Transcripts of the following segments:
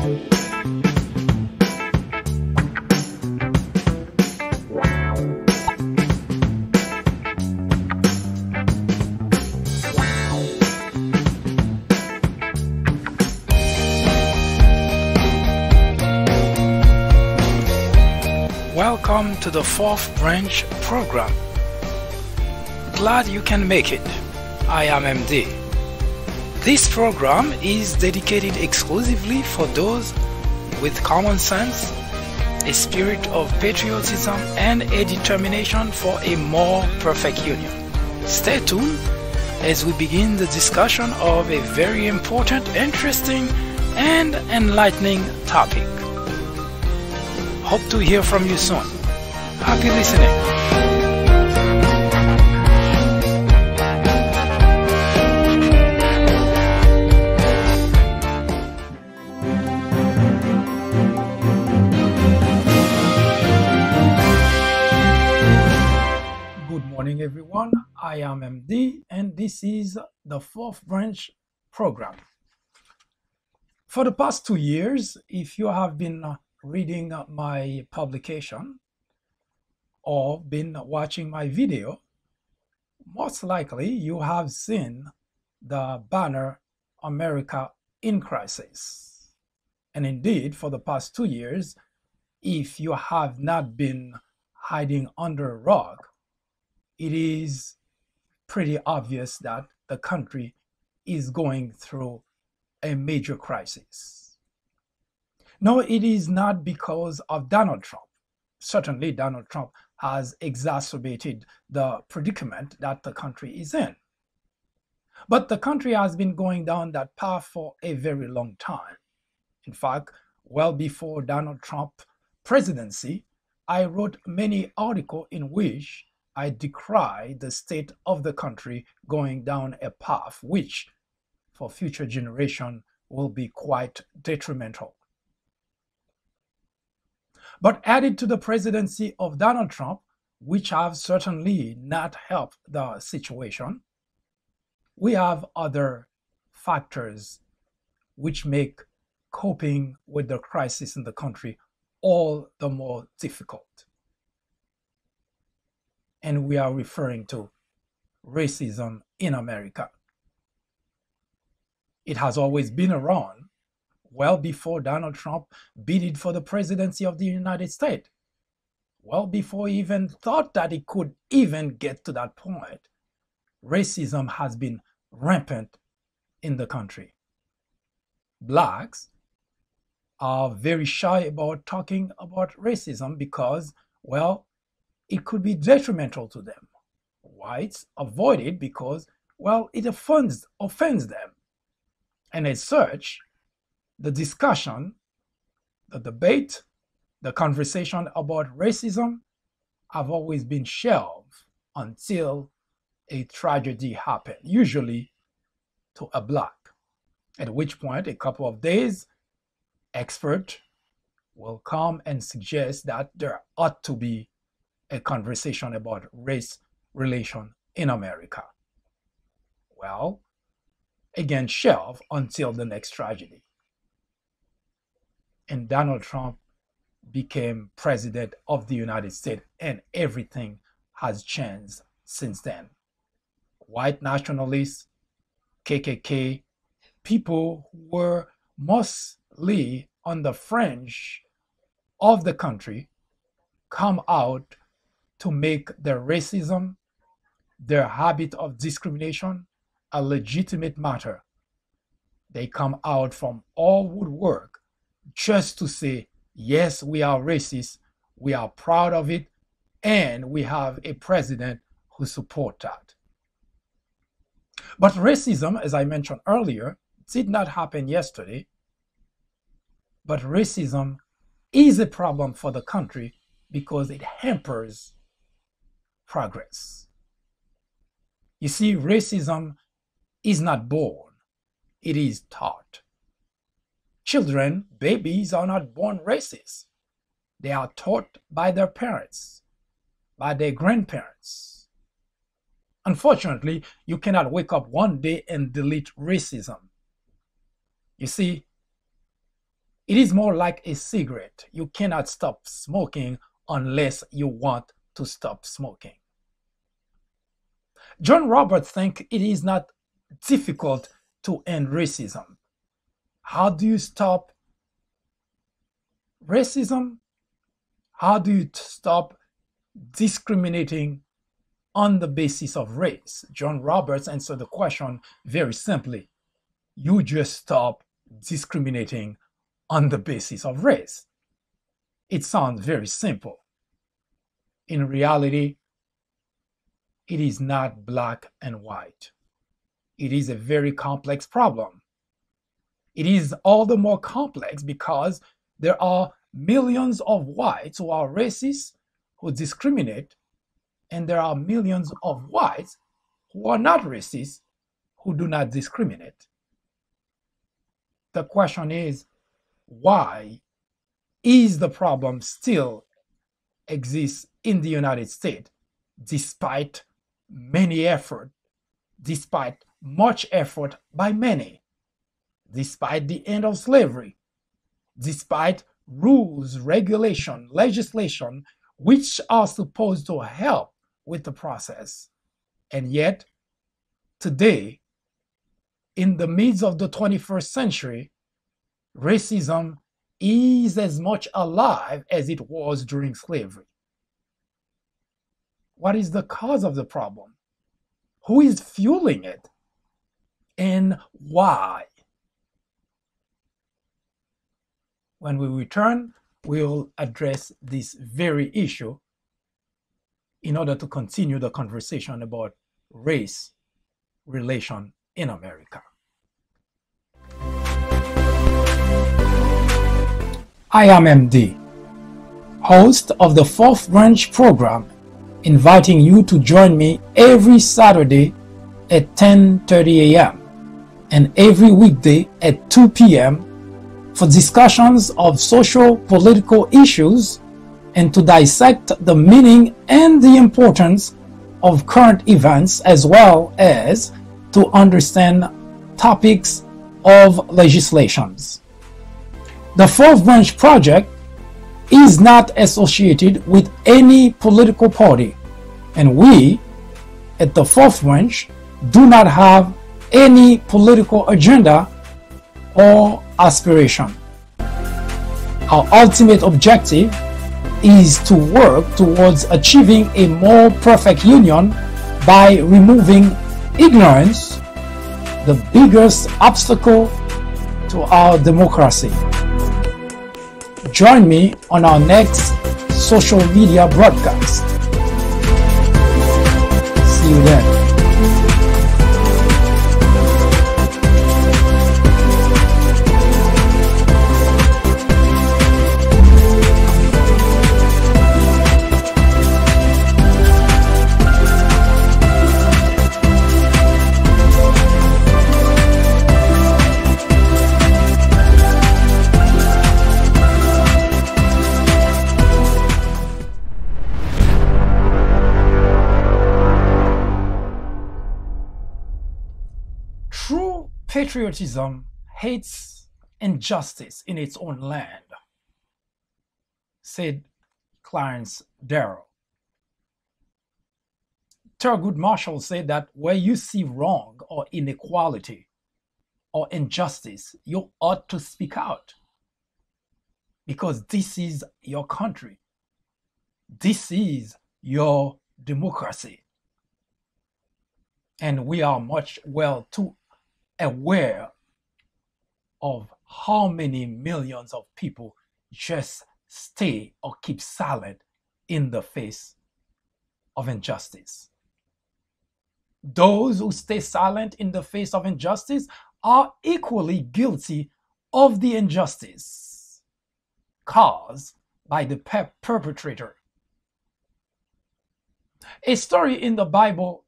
Welcome to the Fourth Branch program. Glad you can make it. I am MD. This program is dedicated exclusively for those with common sense, a spirit of patriotism, and a determination for a more perfect union. Stay tuned as we begin the discussion of a very important, interesting, and enlightening topic. Hope to hear from you soon. Happy listening. Good morning, everyone. I am MD, and this is the Fourth Branch program. For the past 2 years, if you have been reading my publication or been watching my video, most likely you have seen the banner America in Crisis. And indeed, for the past 2 years, if you have not been hiding under a rock, it is pretty obvious that the country is going through a major crisis. No, it is not because of Donald Trump. Certainly, Donald Trump has exacerbated the predicament that the country is in. But the country has been going down that path for a very long time. In fact, well before Donald Trump's presidency, I wrote many articles in which I decried the state of the country going down a path which, for future generations, will be quite detrimental. But added to the presidency of Donald Trump, which have certainly not helped the situation, we have other factors which make coping with the crisis in the country all the more difficult. And we are referring to racism in America. It has always been around well before Donald Trump bidded for the presidency of the United States. Well before he even thought that he could even get to that point, racism has been rampant in the country. Blacks are very shy about talking about racism because, well, it could be detrimental to them. Whites avoid it because, well, it offends them. And as such, the discussion, the debate, the conversation about racism have always been shelved until a tragedy happened, usually to a black, at which point a couple of days, experts will come and suggest that there ought to be a conversation about race relation in America. Well, again, shelved until the next tragedy. And Donald Trump became president of the United States, and everything has changed since then. White nationalists, KKK, people who were mostly on the fringe of the country come out to make their racism, their habit of discrimination, a legitimate matter. They come out from all woodwork just to say, yes, we are racist, we are proud of it, and we have a president who supports that. But racism, as I mentioned earlier, did not happen yesterday. But racism is a problem for the country because it hampers progress. You see, racism is not born, it is taught. Children, babies are not born racist. They are taught by their parents, by their grandparents. Unfortunately, you cannot wake up one day and delete racism. You see, It is more like a cigarette. You cannot stop smoking unless you want to stop smoking. John Roberts thinks it is not difficult to end racism. How do you stop racism? How do you stop discriminating on the basis of race? John Roberts answered the question very simply. You just stop discriminating on the basis of race. It sounds very simple. In reality, it is not black and white. It is a very complex problem. It is all the more complex because there are millions of whites who are racist, who discriminate, and there are millions of whites who are not racist, who do not discriminate. The question is, why is the problem still exists in the United States despite many effort, despite much effort by many, despite the end of slavery, despite rules, regulation, legislation, which are supposed to help with the process. And yet, today, in the midst of the 21st century, racism is as much alive as it was during slavery. What is the cause of the problem? Who is fueling it? And why? When we return, we'll address this very issue in order to continue the conversation about race relation in America. I am MD, host of the Fourth Branch program, inviting you to join me every Saturday at 10:30 a.m. and every weekday at 2 p.m. for discussions of social political issues and to dissect the meaning and the importance of current events, as well as to understand topics of legislations. The Fourth Branch Project is not associated with any political party, and we at the Fourth Branch do not have any political agenda or aspiration. Our ultimate objective is to work towards achieving a more perfect union by removing ignorance, the biggest obstacle to our democracy. Join me on our next social media broadcast. See you then. Patriotism hates injustice in its own land, said Clarence Darrow. Thurgood Marshall said that where you see wrong or inequality or injustice, you ought to speak out, because this is your country. This is your democracy. And we are much too aware of how many millions of people just stay or keep silent in the face of injustice. Those who stay silent in the face of injustice are equally guilty of the injustice caused by the perpetrator. A story in the Bible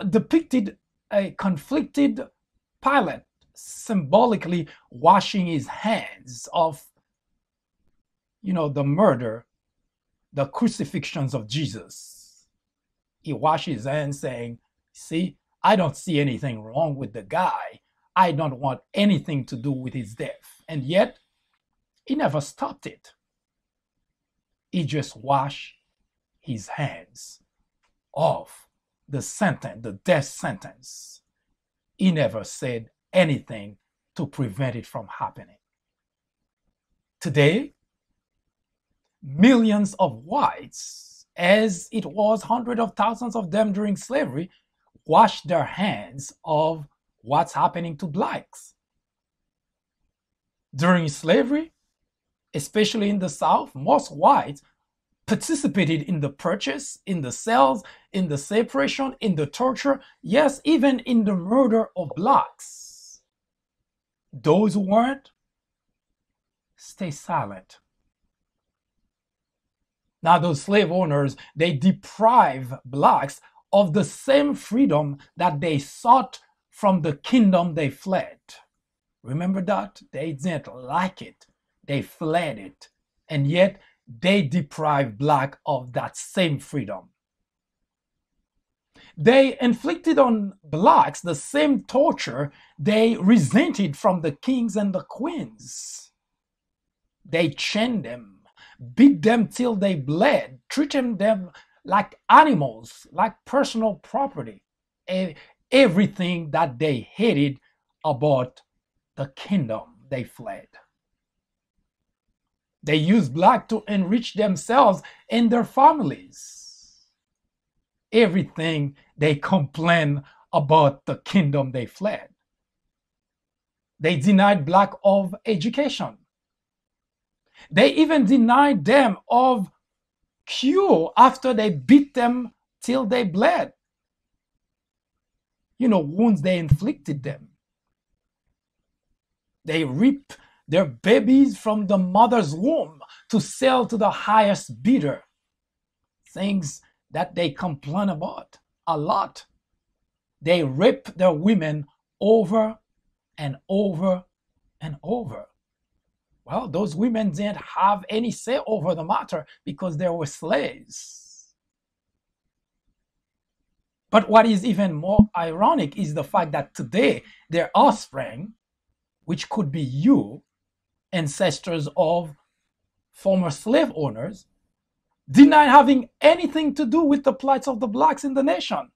depicted a conflicted Pilate symbolically washing his hands of, the murder, the crucifixions of Jesus. He washed his hands saying, see, I don't see anything wrong with the guy. I don't want anything to do with his death. And yet, He never stopped it. He just washed his hands off the sentence, the death sentence. He never said anything to prevent it from happening. Today, millions of whites, as it was hundreds of thousands of them during slavery, wash their hands of what's happening to blacks. During slavery, especially in the South, most whites participated in the purchase, in the sales, in the separation, in the torture, yes, even in the murder of blacks. Those who weren't, stay silent. Now, those slave owners, they deprive blacks of the same freedom that they sought from the kingdom they fled. Remember that? They didn't like it. They fled it. And yet, they deprived black of that same freedom. They inflicted on blacks the same torture they resented from the kings and the queens. They chained them, beat them till they bled, treated them like animals, like personal property, and everything that they hated about the kingdom they fled. They used black to enrich themselves and their families. Everything they complained about the kingdom they fled. They denied black of education. They even denied them of cure after they beat them till they bled. Wounds they inflicted them. They ripped their babies from the mother's womb to sell to the highest bidder. Things that they complain about a lot. They rape their women over and over and over. Well, those women didn't have any say over the matter because they were slaves. But what is even more ironic is the fact that today their offspring, which could be you, ancestors of former slave owners, deny having anything to do with the plight of the blacks in the nation.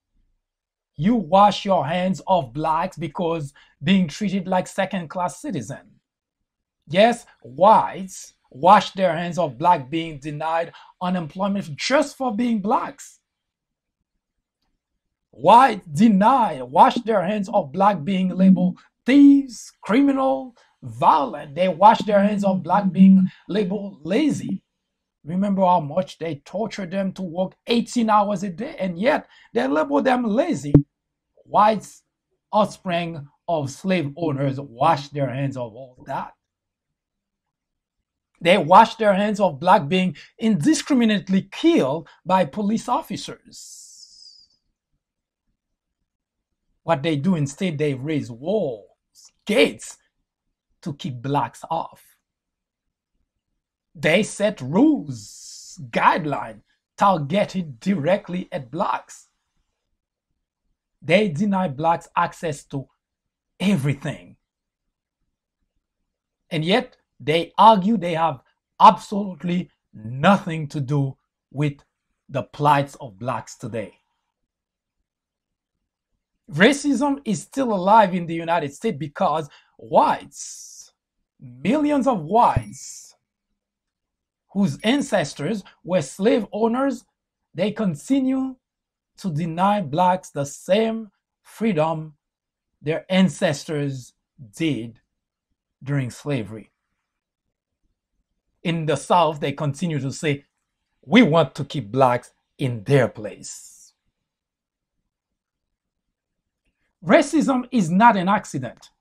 You wash your hands of blacks because being treated like second-class citizens. Yes, whites wash their hands of black being denied unemployment just for being blacks. Whites wash their hands of black being labeled thieves, criminal, violent. They wash their hands of black being labeled lazy. Remember how much they torture them to work 18 hours a day, and yet they label them lazy. Whites, offspring of slave owners, wash their hands of all that. They wash their hands of black being indiscriminately killed by police officers. What they do instead, they raise walls, gates to keep blacks off. They set rules, guidelines, targeted directly at blacks. They deny blacks access to everything. And yet, they argue they have absolutely nothing to do with the plight of blacks today. Racism is still alive in the United States because whites, millions of whites, whose ancestors were slave owners, they continue to deny blacks the same freedom their ancestors did during slavery. In the South, they continue to say, we want to keep blacks in their place. Racism is not an accident.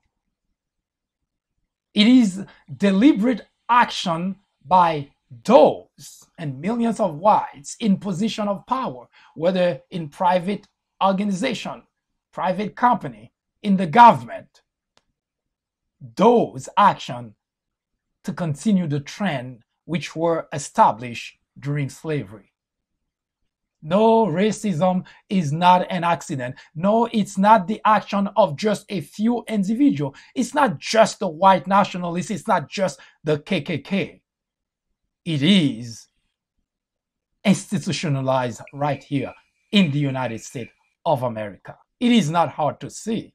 It is deliberate action by those and millions of whites in position of power, whether in private organization, private company, in the government. Those actions to continue the trend which were established during slavery. No, racism is not an accident. No, it's not the action of just a few individuals. It's not just the white nationalists. It's not just the KKK. It is institutionalized right here in the United States of America. It is not hard to see.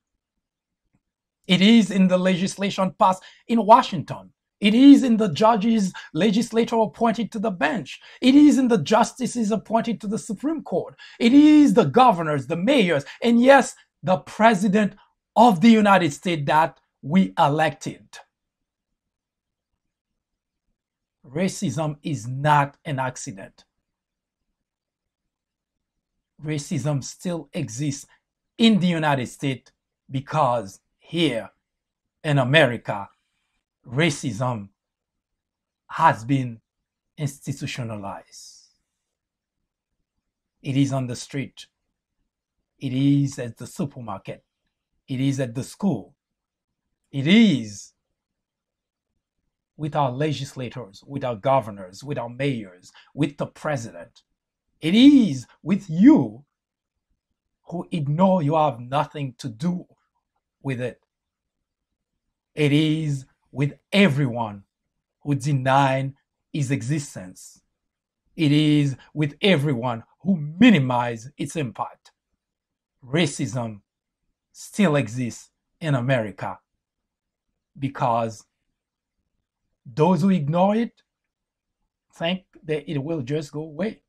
It is in the legislation passed in Washington. It is in the judges, legislator appointed to the bench. It is in the justices appointed to the Supreme Court. It is the governors, the mayors, and yes, the president of the United States that we elected. Racism is not an accident. Racism still exists in the United States because here in America, racism has been institutionalized. It is on the street. It is at the supermarket. It is at the school. It is with our legislators, with our governors, with our mayors, with the president. It is with you who ignore you have nothing to do with it. It is with everyone who deny its existence. It is with everyone who minimize its impact. Racism still exists in America because those who ignore it think that it will just go away.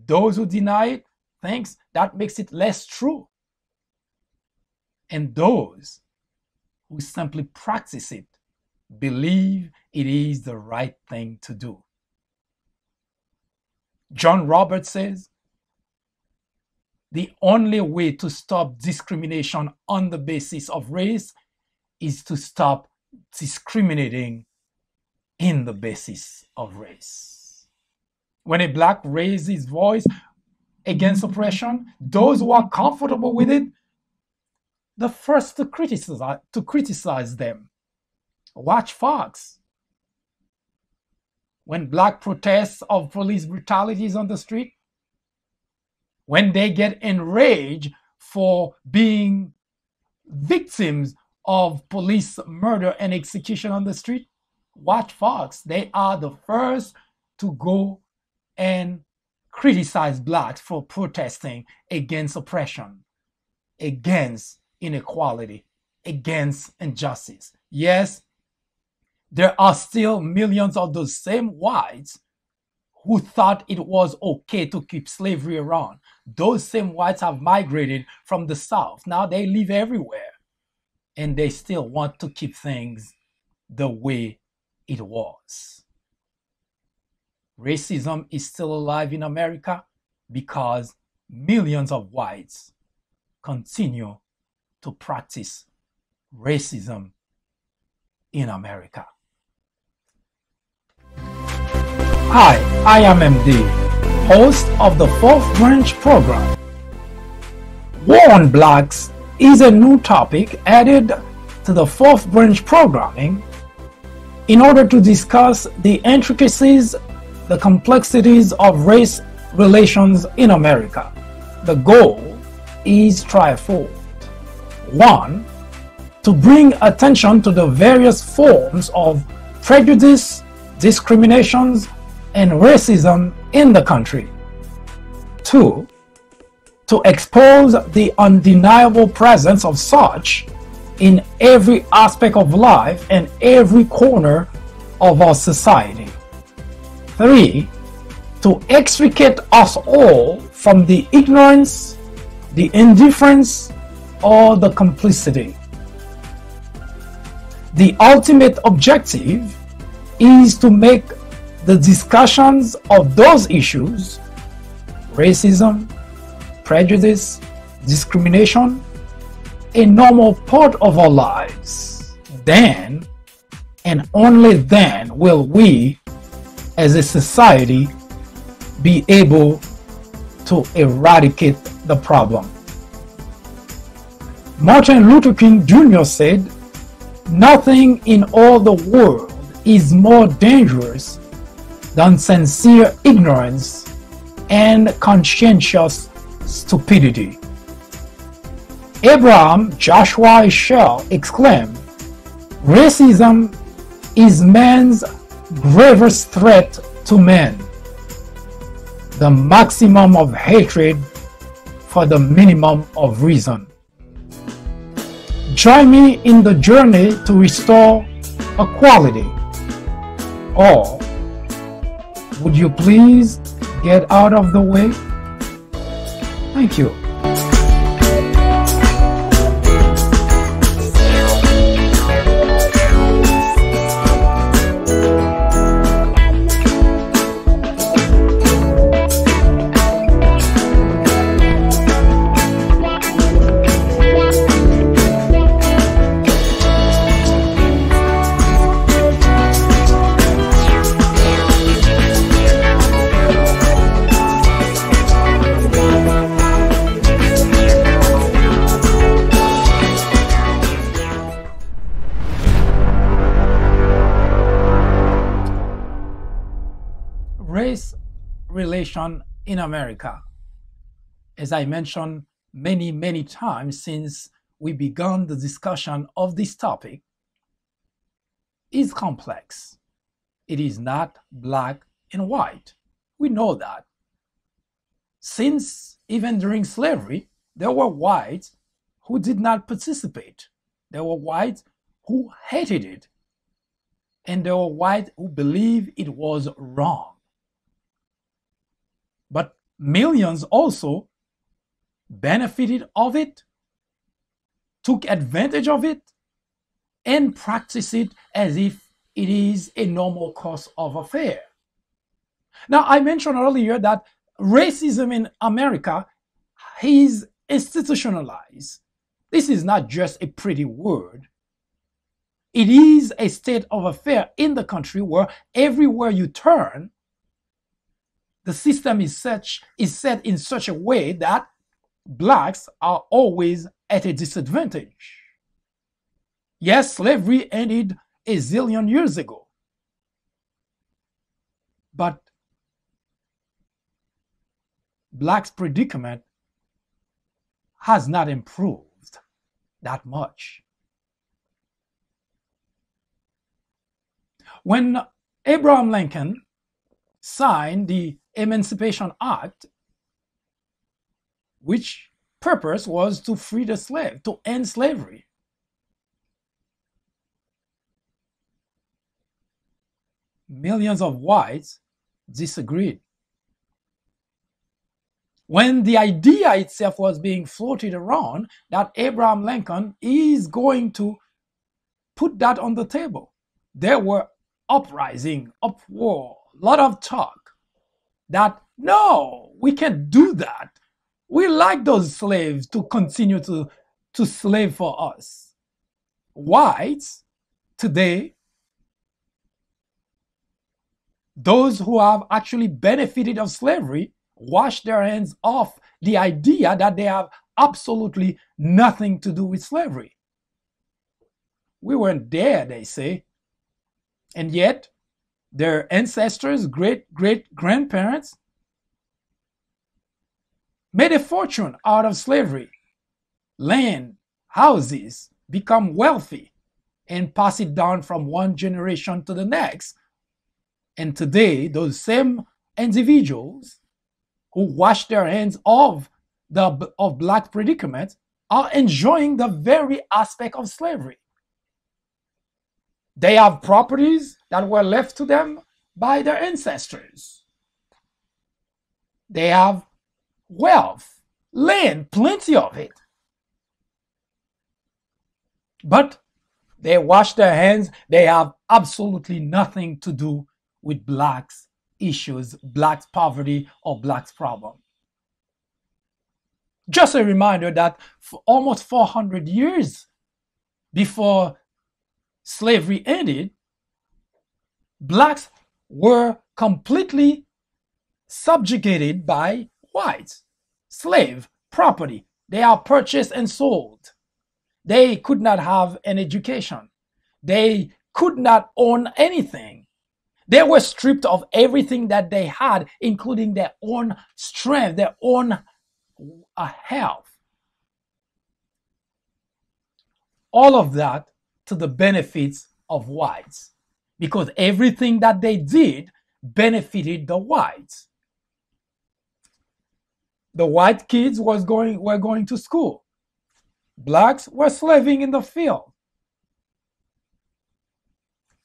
Those who deny it think that makes it less true. And those who simply practice it believe it is the right thing to do. John Roberts says, the only way to stop discrimination on the basis of race is to stop discriminating in the basis of race. When a black raises his voice against oppression, those who are comfortable with it, the first to criticize them. Watch Fox. When black protests of police brutalities on the street, when they get enraged for being victims of police murder and execution on the street, watch Fox. They are the first to go and criticize blacks for protesting against oppression, against inequality, against injustice. Yes, there are still millions of those same whites who thought it was okay to keep slavery around. Those same whites have migrated from the South. Now they live everywhere. And they still want to keep things the way it was. Racism is still alive in America because millions of whites continue to practice racism in America. Hi, I am MD, host of the Fourth Branch program. War on Blacks is a new topic added to the Fourth Branch programming in order to discuss the intricacies, the complexities of race relations in America. The goal is threefold. 1. To bring attention to the various forms of prejudice, discriminations, and racism in the country. 2. To expose the undeniable presence of such in every aspect of life and every corner of our society. 3. To extricate us all from the ignorance, the indifference, or the complicity. The ultimate objective is to make the discussions of those issues, racism, prejudice, discrimination, a normal part of our lives. Then, and only then, will we, as a society, be able to eradicate the problem. Martin Luther King Jr. said, "Nothing in all the world is more dangerous than sincere ignorance and conscientious stupidity. Abraham Joshua Heschel exclaimed, "Racism is man's gravest threat to man, the maximum of hatred for the minimum of reason." Join me in the journey to restore equality. Or would you please get out of the way? Thank you. Race relation in America, as I mentioned many times since we began the discussion of this topic, is complex. It is not black and white. We know that. Since even during slavery, there were whites who did not participate. There were whites who hated it. And there were whites who believed it was wrong. But millions also benefited of it, took advantage of it, and practiced it as if it is a normal course of affair. Now, I mentioned earlier that racism in America is institutionalized. This is not just a pretty word. It is a state of affair in the country where everywhere you turn, the system is set in such a way that blacks are always at a disadvantage. Yes, slavery ended a zillion years ago. But blacks' predicament has not improved that much. When Abraham Lincoln signed the Emancipation Act, which purpose was to free the slave, to end slavery, millions of whites disagreed. When the idea itself was being floated around that Abraham Lincoln is going to put that on the table, there were uprising, uproar, a lot of talk that no, we can't do that. We like those slaves to continue to slave for us. Whites today, those who have actually benefited of slavery, wash their hands off the idea that they have absolutely nothing to do with slavery. We weren't there, they say. And yet, their ancestors, great-great-grandparents, made a fortune out of slavery. Land, houses, become wealthy, and pass it down from one generation to the next. And today, those same individuals who wash their hands of black predicament are enjoying the very aspect of slavery. They have properties that were left to them by their ancestors. They have wealth, land, plenty of it. But they wash their hands. They have absolutely nothing to do with blacks' issues, blacks' poverty, or blacks' problem. Just a reminder that for almost 400 years before slavery ended, blacks were completely subjugated by whites. Slave property. They are purchased and sold. They could not have an education. They could not own anything. They were stripped of everything that they had, including their own strength, their own health. All of that to the benefits of whites, because everything that they did benefited the whites. The white kids were going to school. Blacks were slaving in the field.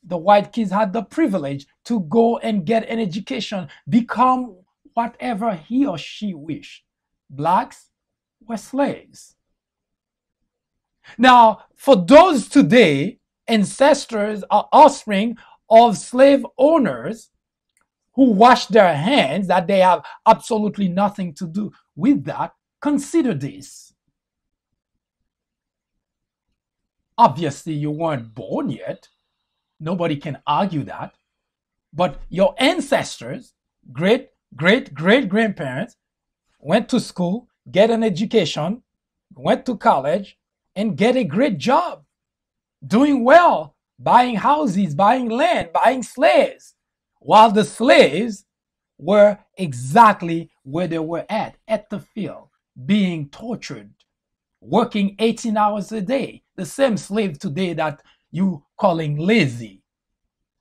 The white kids had the privilege to go and get an education, become whatever he or she wished. Blacks were slaves. Now, for those today, ancestors are offspring of slave owners who wash their hands, that they have absolutely nothing to do with that, consider this. Obviously, you weren't born yet. Nobody can argue that. But your ancestors, great grandparents, went to school, get an education, went to college, and get a great job, doing well, buying houses, buying land, buying slaves, while the slaves were exactly where they were at the field, being tortured, working 18 hours a day. The same slave today that you calling lazy.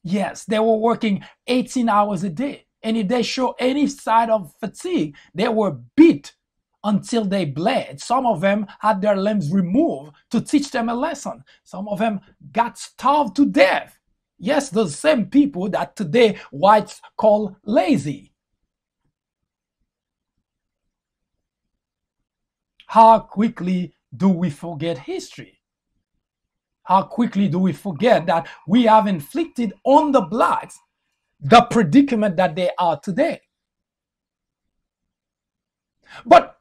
Yes, they were working 18 hours a day. And if they show any sign of fatigue, they were beat until they bled. Some of them had their limbs removed to teach them a lesson. Some of them got starved to death. Yes, those same people that today whites call lazy. How quickly do we forget history? How quickly do we forget that we have inflicted on the blacks the predicament that they are today? But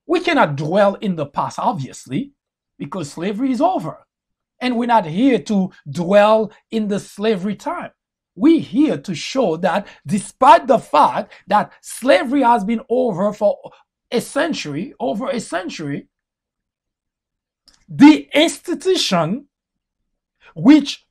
we cannot dwell in the past, obviously, because slavery is over. And we're not here to dwell in the slavery time. We're here to show that despite the fact that slavery has been over for a century, over a century, the institution which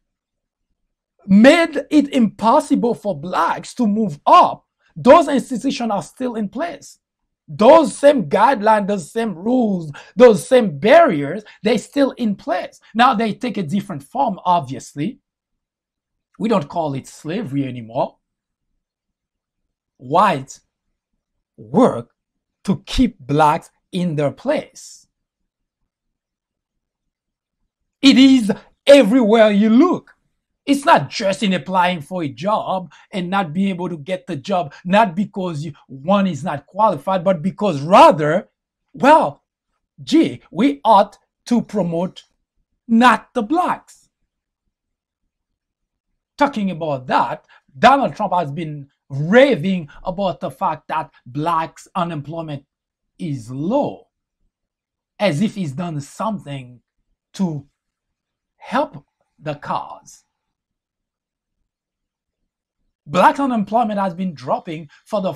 made it impossible for blacks to move up, those institutions are still in place. Those same guidelines, those same rules, those same barriers, they're still in place. Now they take a different form, obviously. We don't call it slavery anymore. Whites work to keep blacks in their place. It is everywhere you look. It's not just in applying for a job and not being able to get the job, not because one is not qualified, but because rather, well, gee, we ought to promote not the blacks. Talking about that, Donald Trump has been raving about the fact that blacks' unemployment is low, as if he's done something to help the cause. Black unemployment has been dropping for the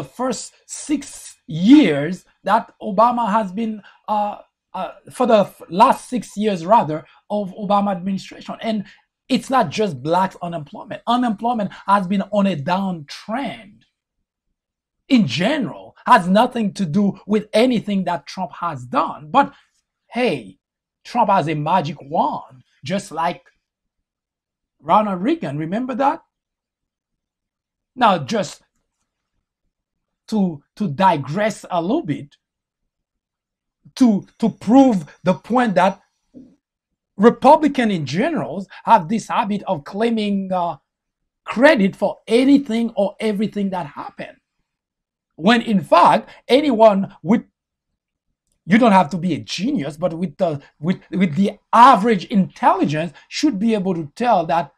first 6 years that Obama has been, for the last 6 years rather, of Obama administration. And it's not just black unemployment. Unemployment has been on a downtrend. In general, has nothing to do with anything that Trump has done. But hey, Trump has a magic wand, just like Ronald Reagan. Remember that? Now, just to digress a little bit, to prove the point that Republicans in general have this habit of claiming credit for anything or everything that happened. When in fact, anyone with, you don't have to be a genius, but with the average intelligence should be able to tell that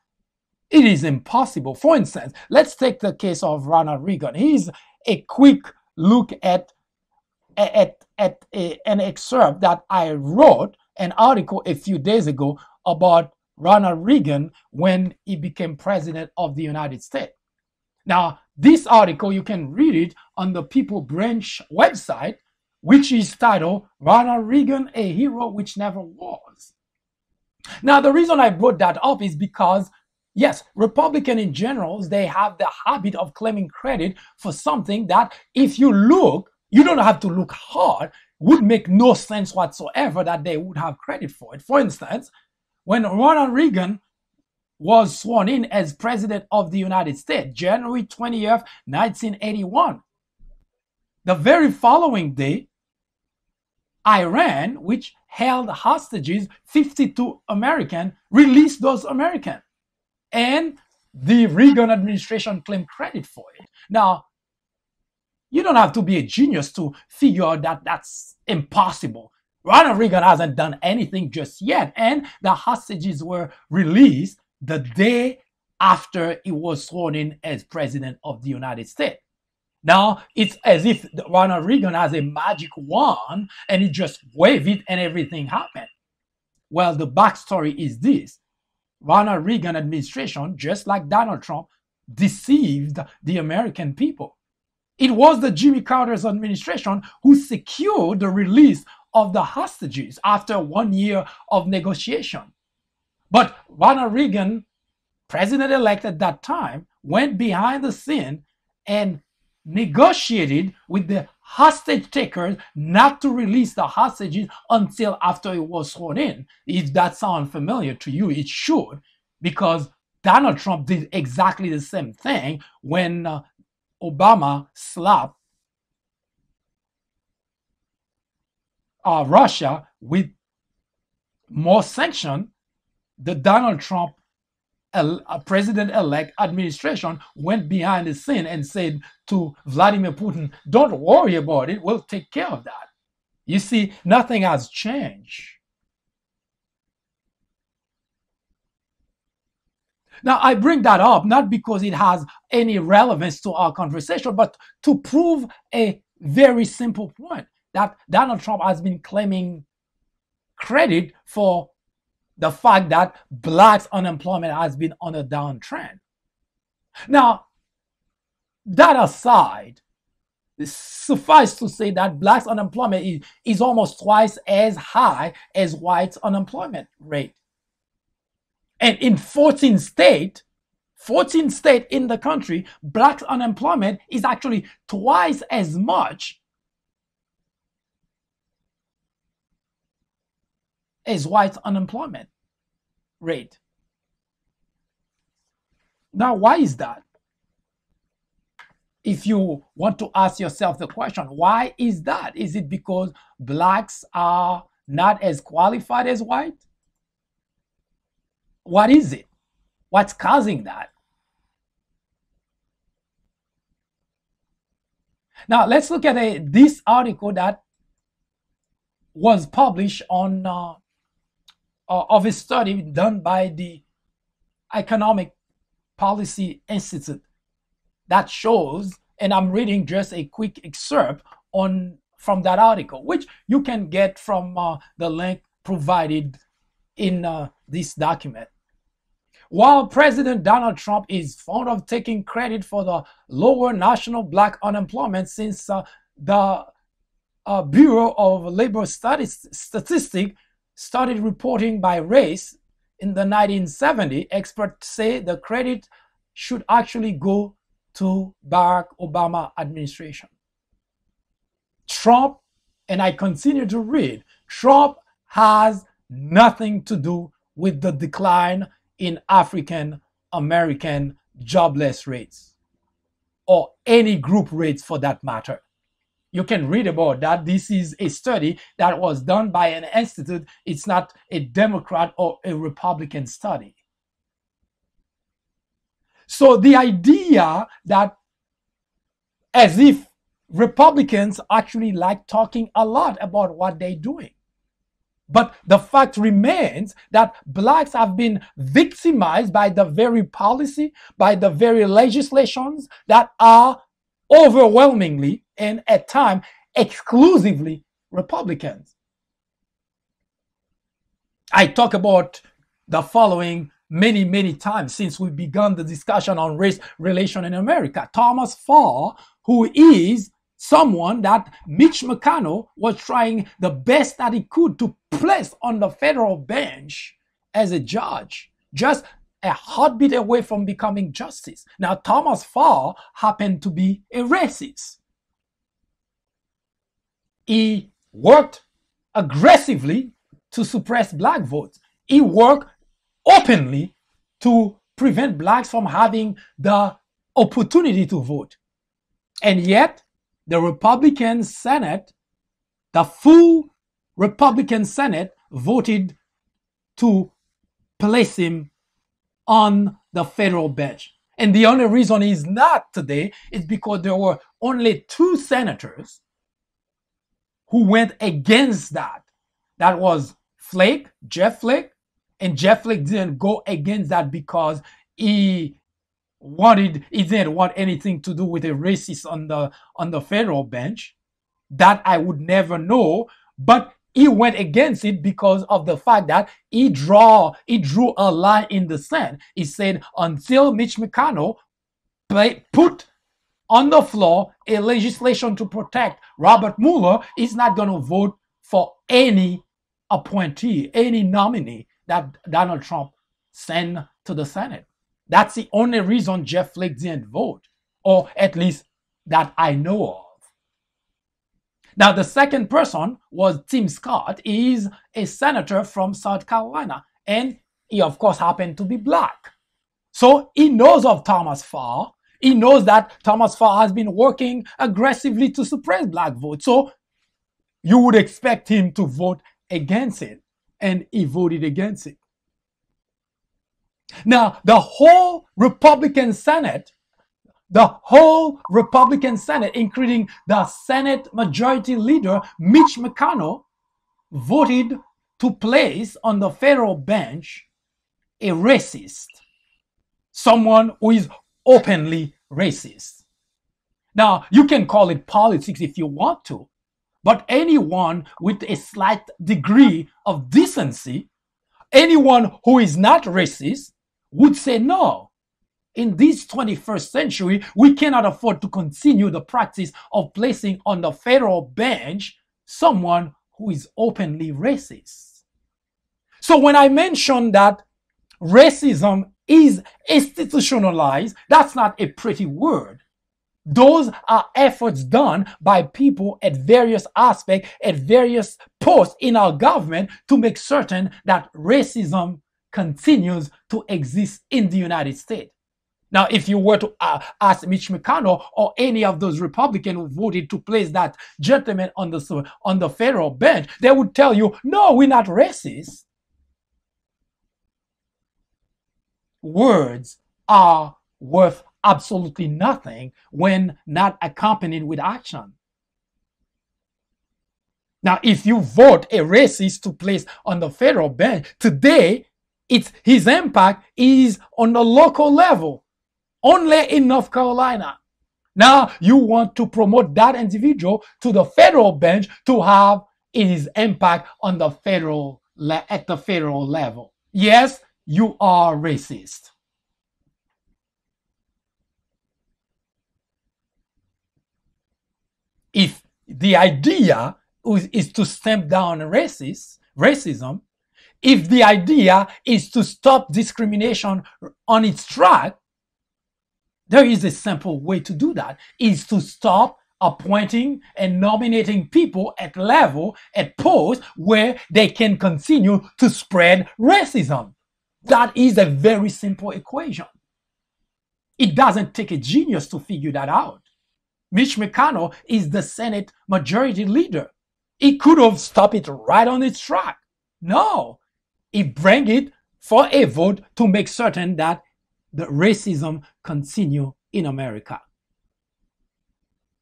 it is impossible. For instance, let's take the case of Ronald Reagan. Here's a quick look at an excerpt that I wrote, an article a few days ago about Ronald Reagan when he became president of the United States. Now, this article, you can read it on the People Branch website, which is titled Ronald Reagan, a Hero Which Never Was. Now, the reason I brought that up is because Yes, Republican in general, they have the habit of claiming credit for something that if you look, you don't have to look hard, would make no sense whatsoever that they would have credit for it. For instance, when Ronald Reagan was sworn in as President of the United States, January 20th, 1981, the very following day, Iran, which held hostages 52 Americans, released those Americans. And the Reagan administration claimed credit for it. Now, you don't have to be a genius to figure out that that's impossible. Ronald Reagan hasn't done anything just yet, and the hostages were released the day after he was sworn in as President of the United States. Now, it's as if Ronald Reagan has a magic wand and he just waved it and everything happened. Well, the backstory is this. Ronald Reagan administration, just like Donald Trump, deceived the American people. It was the Jimmy Carter's administration who secured the release of the hostages after 1 year of negotiation. But Ronald Reagan, president-elect at that time, went behind the scene and negotiated with the hostage takers not to release the hostages until after he was sworn in. If that sounds familiar to you, it should, because Donald Trump did exactly the same thing when Obama slapped Russia with more sanctions. The Donald Trump president-elect administration went behind the scene and said to Vladimir Putin, don't worry about it, we'll take care of that. You see, nothing has changed. Now, I bring that up not because it has any relevance to our conversation, but to prove a very simple point, that Donald Trump has been claiming credit for the fact that blacks' unemployment has been on a downtrend. Now, that aside, suffice to say that blacks' unemployment is almost twice as high as whites' unemployment rate. And in 14 states in the country, blacks' unemployment is actually twice as much as whites' unemployment rate. Now, why is that? If you want to ask yourself the question, why is that? Is it because blacks are not as qualified as white? What is it? What's causing that? Now, let's look at this article that was published on of a study done by the Economic Policy Institute that shows, and I'm reading just a quick excerpt from that article, which you can get from the link provided in this document. While President Donald Trump is fond of taking credit for the lower national black unemployment since the Bureau of Labor Statistics started reporting by race in the 1970s, experts say the credit should actually go to Barack Obama administration. Trump, and I continue to read, Trump has nothing to do with the decline in African American jobless rates or any group rates for that matter. You can read about that. This is a study that was done by an institute. It's not a Democrat or a Republican study. So the idea that as if Republicans actually like talking a lot about what they're doing. But the fact remains that blacks have been victimized by the very policy, by the very legislations that are overwhelmingly and at times exclusively Republicans. I talk about the following many times since we began the discussion on race relation in America. Thomas Farr, who is someone that Mitch McConnell was trying the best that he could to place on the federal bench as a judge, just a heartbeat away from becoming justice. Now, Thomas Farr happened to be a racist. He worked aggressively to suppress black votes. He worked openly to prevent blacks from having the opportunity to vote. And yet, the Republican Senate, the full Republican Senate, voted to place him on the federal bench. And the only reason he's not today is because there were only 2 senators who went against that. That was Jeff Flake, and Jeff Flake didn't go against that because he didn't want anything to do with a racist on the federal bench. That I would never know, but he went against it because of the fact that he drew a line in the sand. He said until Mitch McConnell put on the floor a legislation to protect Robert Mueller, he's not going to vote for any appointee, any nominee that Donald Trump sent to the Senate. That's the only reason Jeff Flake didn't vote, or at least that I know of. Now, the second person was Tim Scott. He is a senator from South Carolina, and he, of course, happened to be black. So he knows of Thomas Farr. He knows that Thomas Farr has been working aggressively to suppress black votes. So you would expect him to vote against it, and he voted against it. Now, the whole Republican Senate, including the Senate Majority Leader Mitch McConnell, voted to place on the federal bench a racist, someone who is openly racist. Now, you can call it politics if you want to, but anyone with a slight degree of decency, anyone who is not racist, would say no. In this 21st century, we cannot afford to continue the practice of placing on the federal bench someone who is openly racist. So when I mention that racism is institutionalized, that's not a pretty word. Those are efforts done by people at various aspects, at various posts in our government to make certain that racism continues to exist in the United States. Now, if you were to ask Mitch McConnell or any of those Republicans who voted to place that gentleman on the federal bench, they would tell you, no, we're not racist. Words are worth absolutely nothing when not accompanied with action. Now, if you vote a racist to place on the federal bench, today, his impact is on the local level, only in North Carolina. Now you want to promote that individual to the federal bench to have his impact on the at the federal level. Yes, you are racist. If the idea is to stamp down racism, if the idea is to stop discrimination on its track, there is a simple way to do that, is to stop appointing and nominating people at posts where they can continue to spread racism. That is a very simple equation. It doesn't take a genius to figure that out. Mitch McConnell is the Senate Majority Leader. He could have stopped it right on its track. No. He bring it for a vote to make certain that the racism continue in America.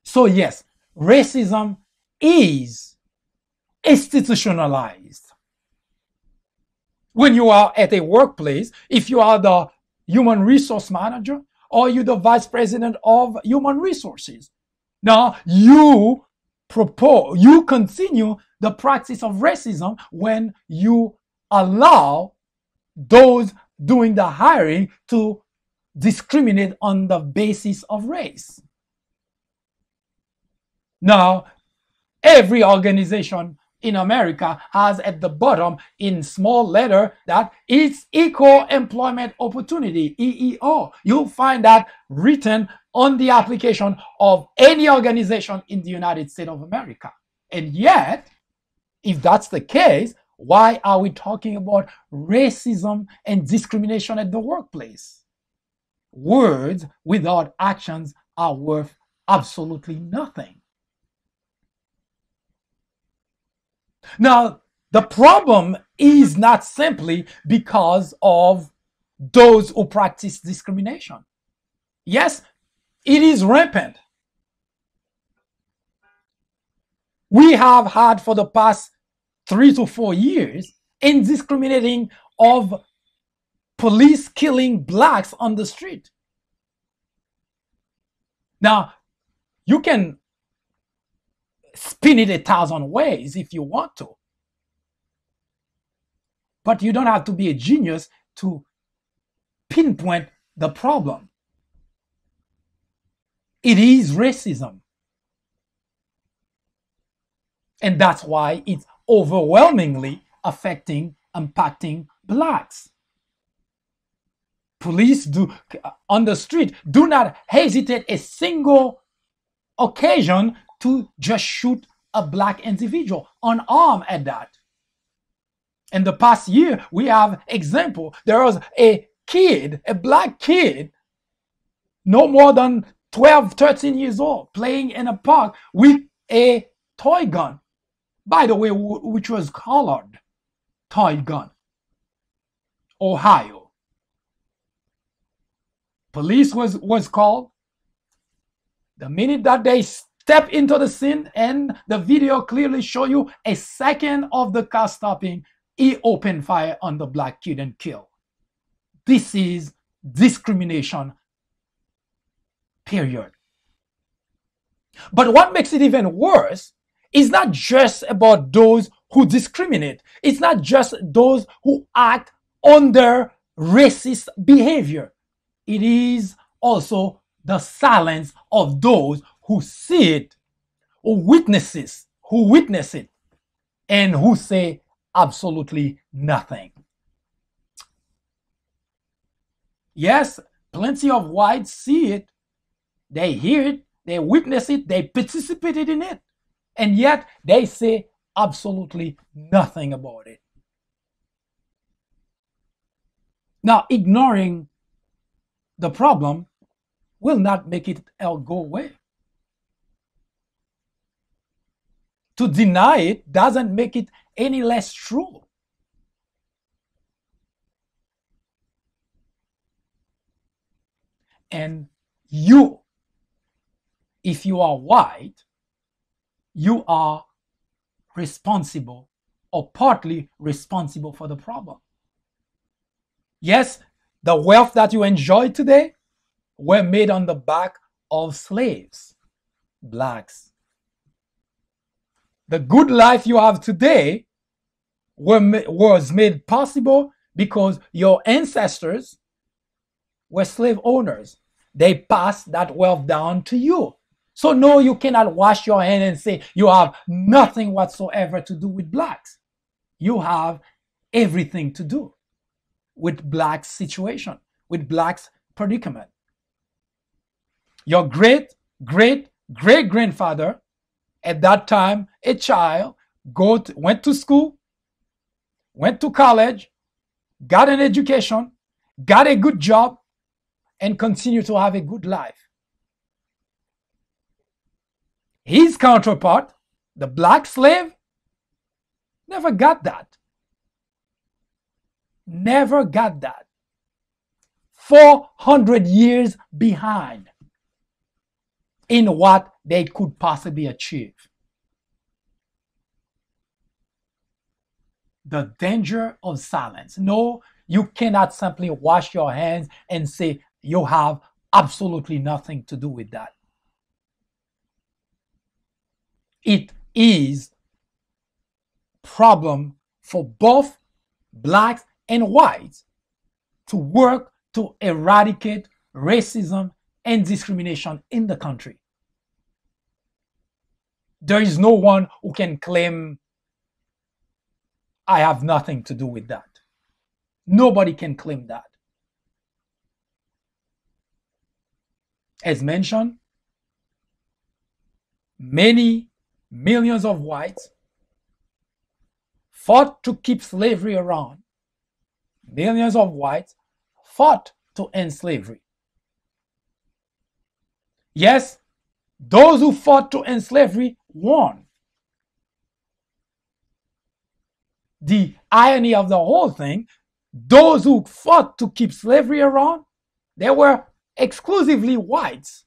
So yes, racism is institutionalized. When you are at a workplace, if you are the human resource manager or you're the vice president of human resources, now you continue the practice of racism when you allow those doing the hiring to discriminate on the basis of race. Now, every organization in America has at the bottom in small letter that it's equal employment opportunity, EEO. You'll find that written on the application of any organization in the United States of America. And yet, if that's the case, why are we talking about racism and discrimination at the workplace? Words without actions are worth absolutely nothing. Now, the problem is not simply because of those who practice discrimination. Yes, it is rampant. We have had for the past 3 to 4 years indiscriminating of police killing blacks on the street. Now, you can spin it 1,000 ways if you want to, but you don't have to be a genius to pinpoint the problem. It is racism. And that's why it's overwhelmingly impacting blacks. Police on the street do not hesitate a single occasion to just shoot a black individual, unarmed at that. In the past year, we have example. There was a kid, a black kid, no more than 12, 13 years old, playing in a park with a toy gun. By the way, which was colored toy gun. Ohio. Police was called. The minute that they step into the scene, and the video clearly show you a second of the car stopping, he opened fire on the black kid and killed. This is discrimination, period. But what makes it even worse is not just about those who discriminate. It's not just those who act under racist behavior. It is also the silence of those who see it, who witness it, and who say absolutely nothing. Yes, plenty of whites see it, they hear it, they witness it, they participated in it, and yet they say absolutely nothing about it. Now, ignoring the problem will not make it go away. To deny it doesn't make it any less true. And you, if you are white, you are responsible or partly responsible for the problem. Yes, the wealth that you enjoy today were made on the back of slaves, blacks. The good life you have today was made possible because your ancestors were slave owners. They passed that wealth down to you. So no, you cannot wash your hand and say you have nothing whatsoever to do with blacks. You have everything to do with blacks' situation, with blacks' predicament. Your great-great-great-grandfather, at that time, a child, went to school, went to college, got an education, got a good job, and continued to have a good life. His counterpart, the black slave, never got that. Never got that. 400 years behind in what they could possibly achieve. The danger of silence. No, you cannot simply wash your hands and say you have absolutely nothing to do with that. It is a problem for both blacks and whites to work to eradicate racism and discrimination in the country. There is no one who can claim I have nothing to do with that. Nobody can claim that. As mentioned, many millions of whites fought to keep slavery around. Millions of whites fought to end slavery. Yes, those who fought to end slavery won. The irony of the whole thing, those who fought to keep slavery around, they were exclusively whites.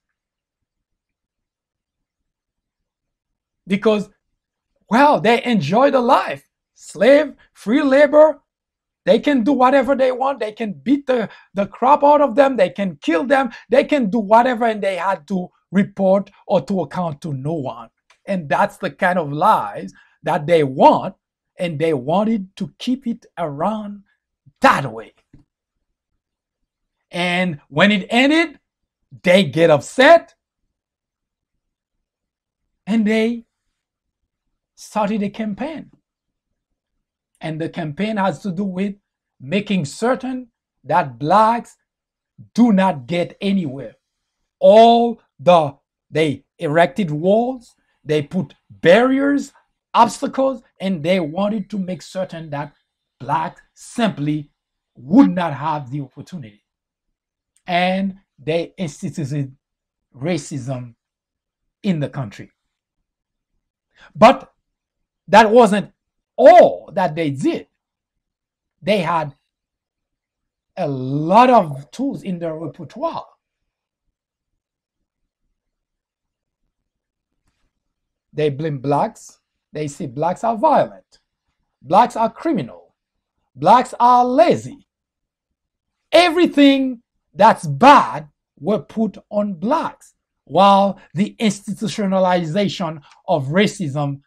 Because, well, they enjoy the life. Slave, free labor, they can do whatever they want. They can beat the crap out of them. They can kill them. They can do whatever, and they had to report or to account to no one. And that's the kind of lives that they want, and they wanted to keep it around that way. And when it ended, they get upset, and they started a campaign. And the campaign has to do with making certain that blacks do not get anywhere. They erected walls, they put barriers, obstacles, and they wanted to make certain that blacks simply would not have the opportunity. And they instituted racism in the country. But that wasn't all that they did. They had a lot of tools in their repertoire. They blame blacks. They say blacks are violent. Blacks are criminal. Blacks are lazy. Everything that's bad were put on blacks, while the institutionalization of racism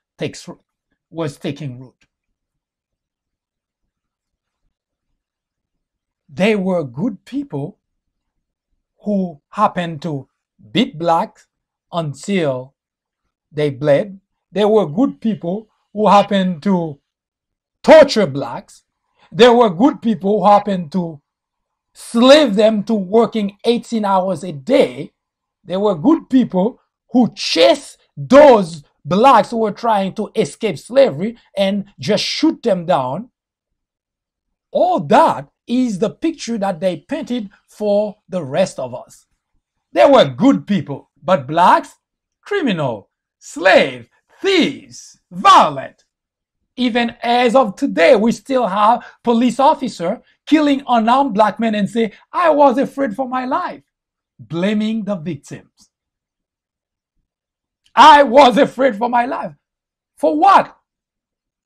was taking root. They were good people who happened to beat blacks until they bled. They were good people who happened to torture blacks. There were good people who happened to slave them to working 18 hours a day. There were good people who chased those blacks who were trying to escape slavery and just shoot them down. All that is the picture that they painted for the rest of us. They were good people, but blacks, criminal, slave, thieves, violent. Even as of today, we still have police officers killing unarmed black men and say, I was afraid for my life, blaming the victims. I was afraid for my life. For what?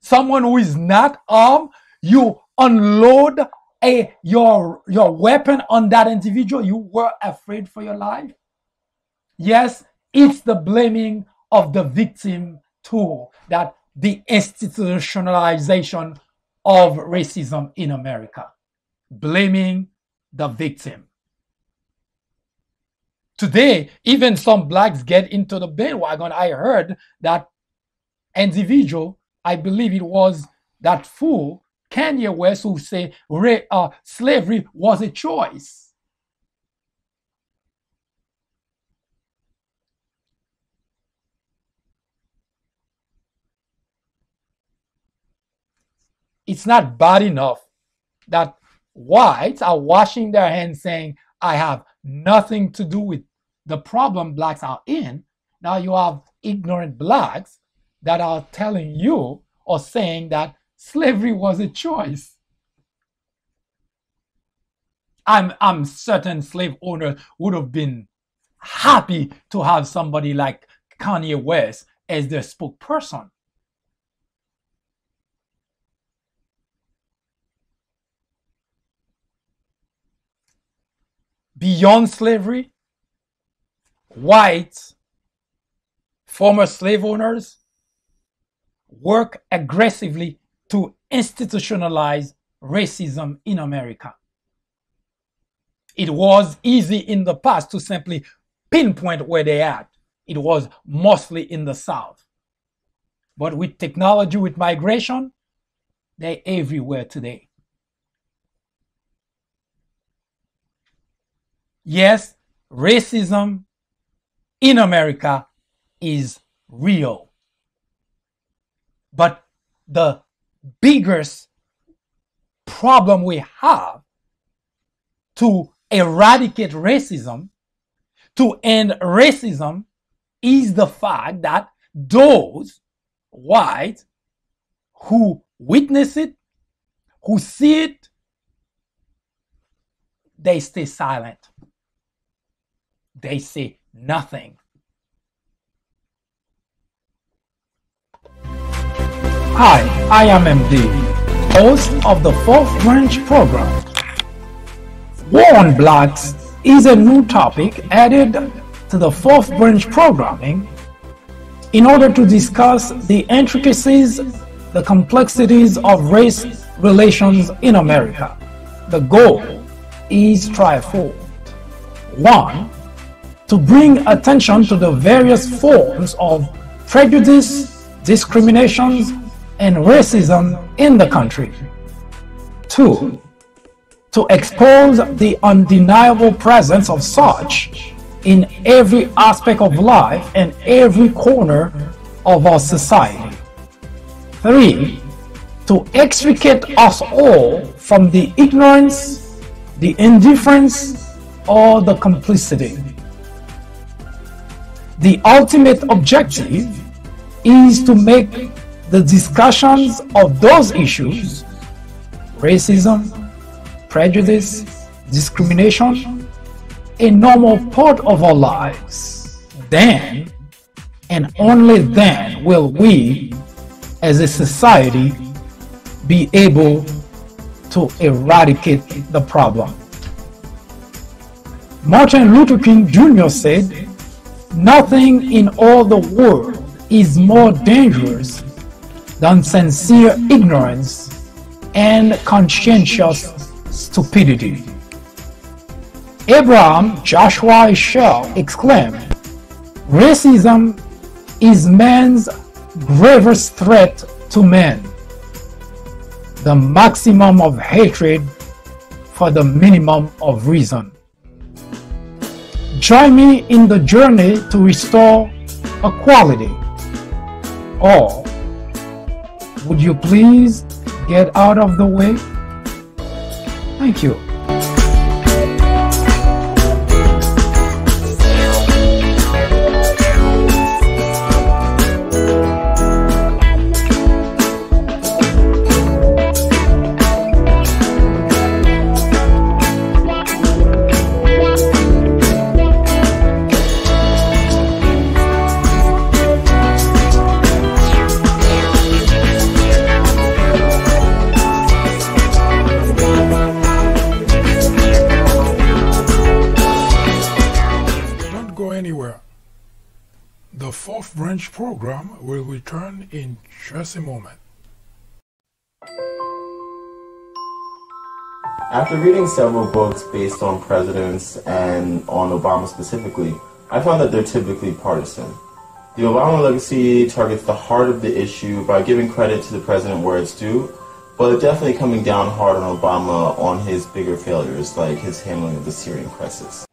Someone who is not armed, you unload your weapon on that individual, you were afraid for your life? Yes, it's the blaming of the victim too, that the institutionalization of racism in America. Blaming the victim. Today, even some blacks get into the bandwagon. I heard that individual, I believe it was that fool, Kanye West, who say slavery was a choice. It's not bad enough that whites are washing their hands saying, I have nothing to do with the problem blacks are in. Now you have ignorant blacks that are telling you or saying that slavery was a choice. I'm certain slave owners would have been happy to have somebody like Kanye West as their spokesperson. Beyond slavery, whites, former slave owners, work aggressively to institutionalize racism in America. It was easy in the past to simply pinpoint where they are. It was mostly in the South. But with technology, with migration, They're everywhere today. Yes, racism in America is real. But the biggest problem we have to eradicate racism, to end racism, is the fact that those whites who witness it, who see it, they stay silent. They say nothing. Hi, I am MD, host of the Fourth Branch program. War on Blacks is a new topic added to the Fourth Branch programming in order to discuss the intricacies, the complexities of race relations in America. The goal is threefold. One, to bring attention to the various forms of prejudice, discriminations, and racism in the country. Two, to expose the undeniable presence of such in every aspect of life and every corner of our society. Three, to extricate us all from the ignorance, the indifference, or the complicity. The ultimate objective is to make the discussions of those issues, racism, prejudice, discrimination, a normal part of our lives. Then, and only then, will we, as a society, be able to eradicate the problem. Martin Luther King Jr. said, "Nothing in all the world is more dangerous than sincere ignorance and conscientious stupidity." Abraham Joshua Heschel exclaimed, "Racism is man's gravest threat to man, the maximum of hatred for the minimum of reason." Join me in the journey to restore equality. Or would you please get out of the way? Thank you. The Fourth Branch program will return in just a moment. After reading several books based on presidents and on Obama specifically, I found that they're typically partisan. The Obama legacy targets the heart of the issue by giving credit to the president where it's due, but definitely coming down hard on Obama on his bigger failures, like his handling of the Syrian crisis.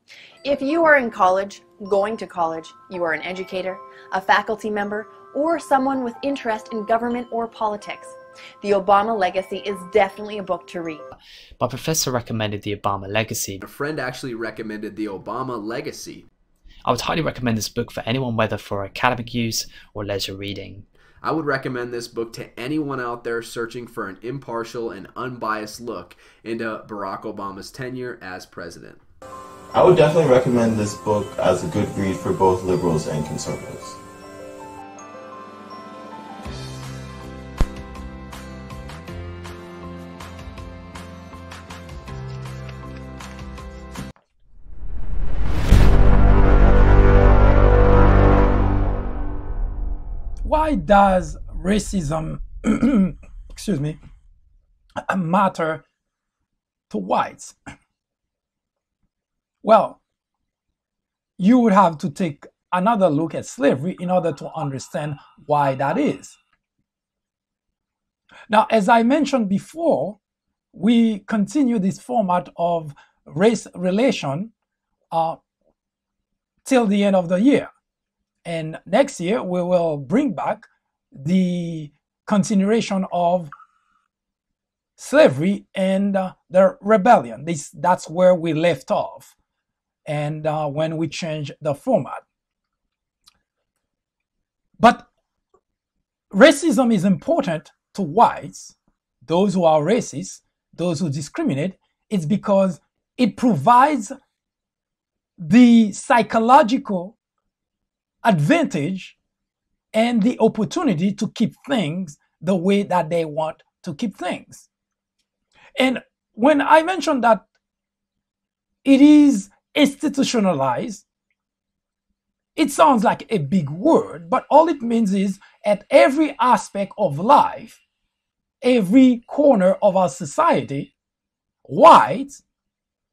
If you are in college, going to college, you are an educator, a faculty member, or someone with interest in government or politics, The Obama Legacy is definitely a book to read. My professor recommended The Obama Legacy. A friend actually recommended The Obama Legacy. I would highly recommend this book for anyone, whether for academic use or leisure reading. I would recommend this book to anyone out there searching for an impartial and unbiased look into Barack Obama's tenure as president. I would definitely recommend this book as a good read for both liberals and conservatives. Why does racism matter to whites? Well, you would have to take another look at slavery in order to understand why that is. Now, as I mentioned before, we continue this format of race relation till the end of the year. And next year, we will bring back the continuation of slavery and the rebellion. That's where we left off, and when we change the format. But racism is important to whites, those who are racist, those who discriminate. It's because it provides the psychological advantage and the opportunity to keep things the way that they want to keep things. And when I mentioned that it is institutionalized, it sounds like a big word, but all it means is at every aspect of life, every corner of our society, whites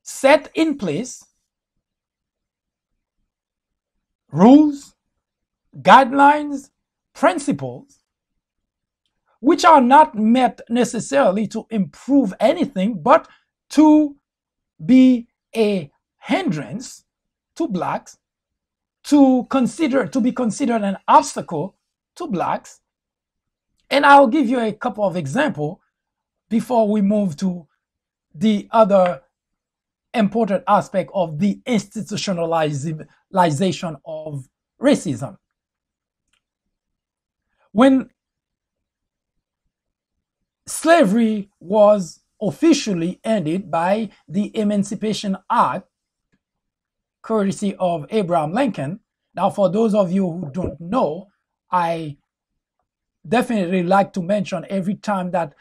set in place rules, guidelines, principles, which are not meant necessarily to improve anything, but to be a hindrance to blacks, to be considered an obstacle to blacks. And I'll give you a couple of examples before we move to the other important aspect of the institutionalization of racism. When slavery was officially ended by the Emancipation Act, courtesy of Abraham Lincoln. Now, for those of you who don't know, I definitely like to mention every time that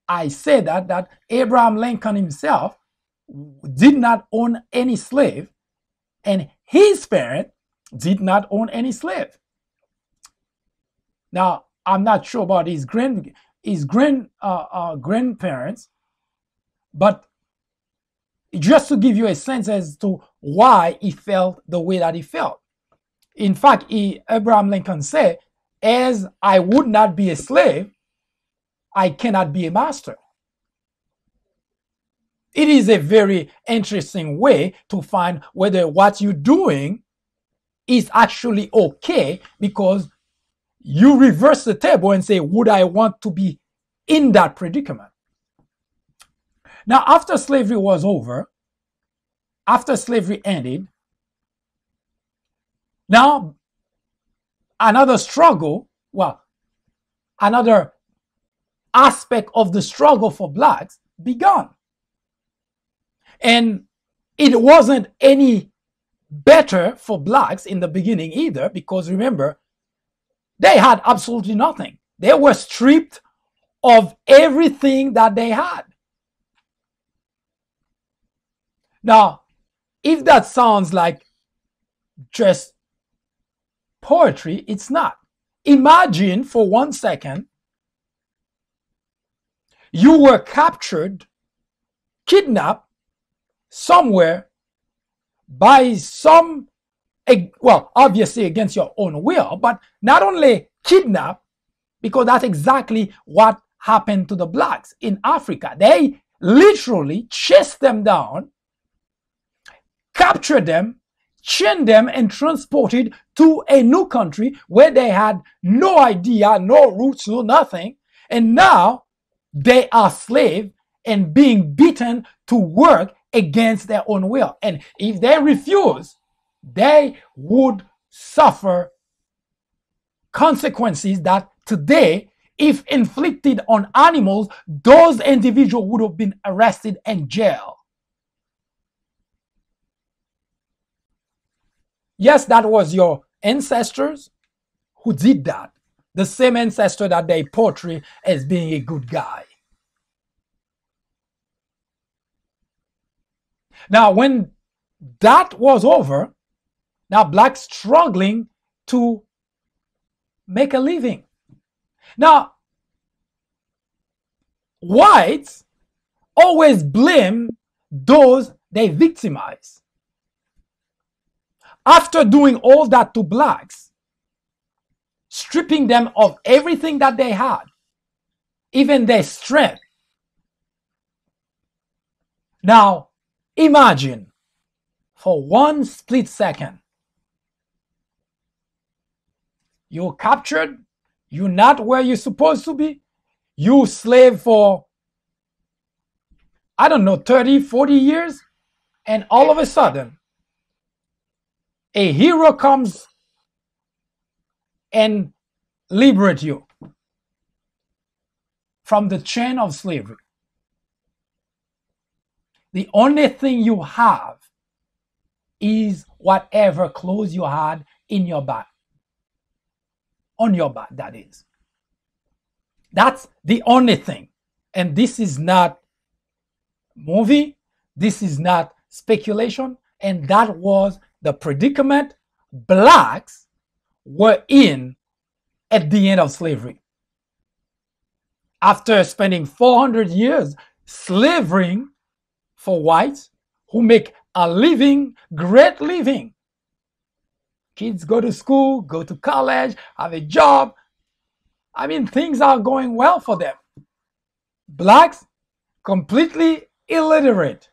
I say that Abraham Lincoln himself did not own any slave, and his parent did not own any slave. Now, I'm not sure about his grandparents, but just to give you a sense as to why he felt the way that he felt. In fact, Abraham Lincoln said, "As I would not be a slave, I cannot be a master." It is a very interesting way to find whether what you're doing is actually okay, because you reverse the table and say, would I want to be in that predicament? Now, after slavery was over, after slavery ended, now another struggle, another aspect of the struggle for blacks began. And it wasn't any better for blacks in the beginning either, because remember, they had absolutely nothing. They were stripped of everything that they had. Now, if that sounds like just poetry, it's not. Imagine for 1 second you were captured, kidnapped somewhere by some, obviously against your own will, but not only kidnapped, because that's exactly what happened to the blacks in Africa. They literally chased them down, captured them, chained them, and transported to a new country where they had no idea, no roots, no nothing. And now they are slaves and being beaten to work against their own will. And if they refuse, they would suffer consequences that today, if inflicted on animals, those individuals would have been arrested and jailed. Yes, that was your ancestors who did that. The same ancestor that they portray as being a good guy. Now, when that was over, now blacks struggling to make a living. Now, whites always blame those they victimize. After doing all that to blacks, stripping them of everything that they had, even their strength. Now, imagine for one split second, you're captured, you're not where you're supposed to be, you slave for, I don't know, 30, 40 years, and all of a sudden, a hero comes and liberates you from the chain of slavery. The only thing you have is whatever clothes you had in your back. On your back, that is. That's the only thing. And this is not movie. This is not speculation. And that was the predicament blacks were in at the end of slavery. After spending 400 years slavering for whites who make a living, great living. Kids go to school, go to college, have a job. I mean, things are going well for them. Blacks, completely illiterate.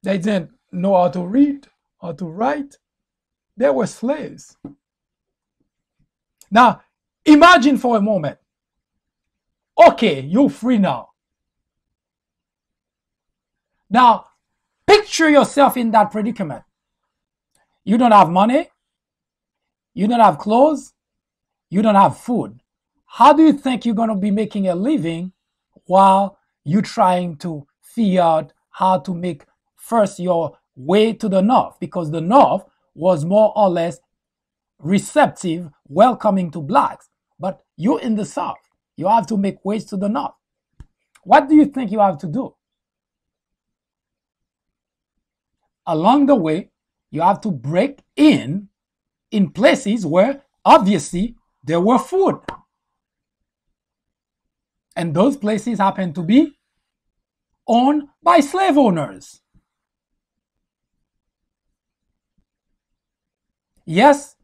They didn't know how to read, how to write. They were slaves. Now, imagine for a moment. Okay, you're free now. Now, picture yourself in that predicament. You don't have money. You don't have clothes. You don't have food. How do you think you're going to be making a living while you're trying to figure out how to make first your way to the north? Because the north was more or less receptive, welcoming to blacks. But you're in the south. You have to make ways to the north. What do you think you have to do? Along the way, you have to break in places where obviously there were food. And those places happen to be owned by slave owners. Yes,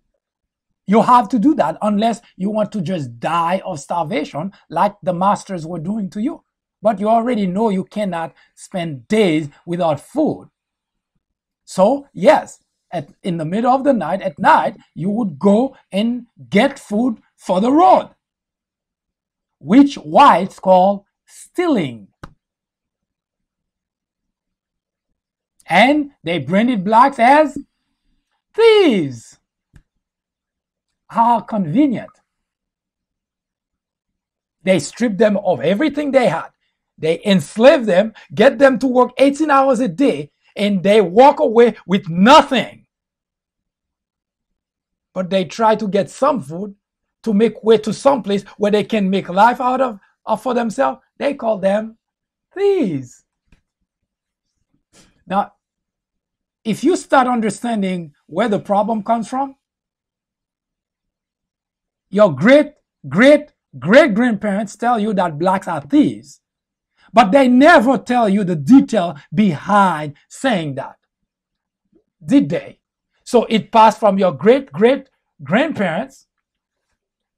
you have to do that unless you want to just die of starvation like the masters were doing to you. But you already know you cannot spend days without food. So, yes, in the middle of the night, at night, you would go and get food for the road, which whites call stealing. And they branded blacks as thieves. How convenient. They stripped them of everything they had. They enslaved them, get them to work 18 hours a day, and they walk away with nothing. But they try to get some food to make way to some place where they can make life out of for themselves. They call them thieves. Now, if you start understanding where the problem comes from, your great-great-great-grandparents tell you that blacks are thieves. But they never tell you the detail behind saying that. Did they? So it passed from your great-great-grandparents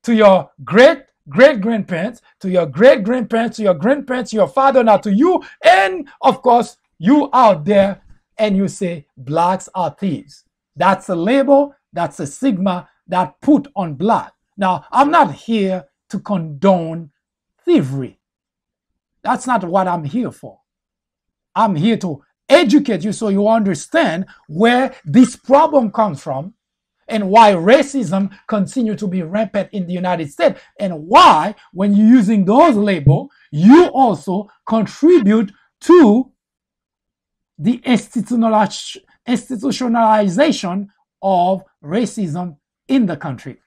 to your great-great-grandparents to your great-grandparents to your grandparents to your father, now to you, and of course, you out there, and you say blacks are thieves. That's a label, that's a stigma that put on black. Now, I'm not here to condone thievery. That's not what I'm here for. I'm here to educate you so you understand where this problem comes from and why racism continues to be rampant in the United States, and why, when you're using those labels, you also contribute to the institutionalization of racism in the country.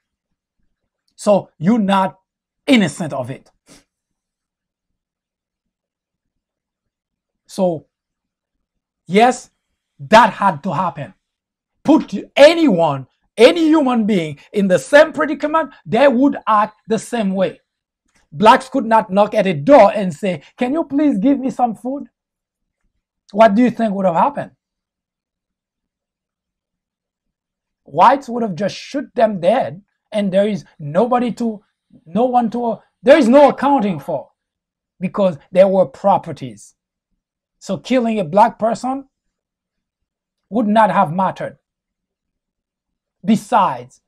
So you're not innocent of it. So, yes, that had to happen. Put anyone, any human being in the same predicament, they would act the same way. Blacks could not knock at a door and say, "Can you please give me some food?" What do you think would have happened? Whites would have just shot them dead, and there is nobody to No one to, there is no accounting for, because there were properties. So killing a black person would not have mattered. Besides,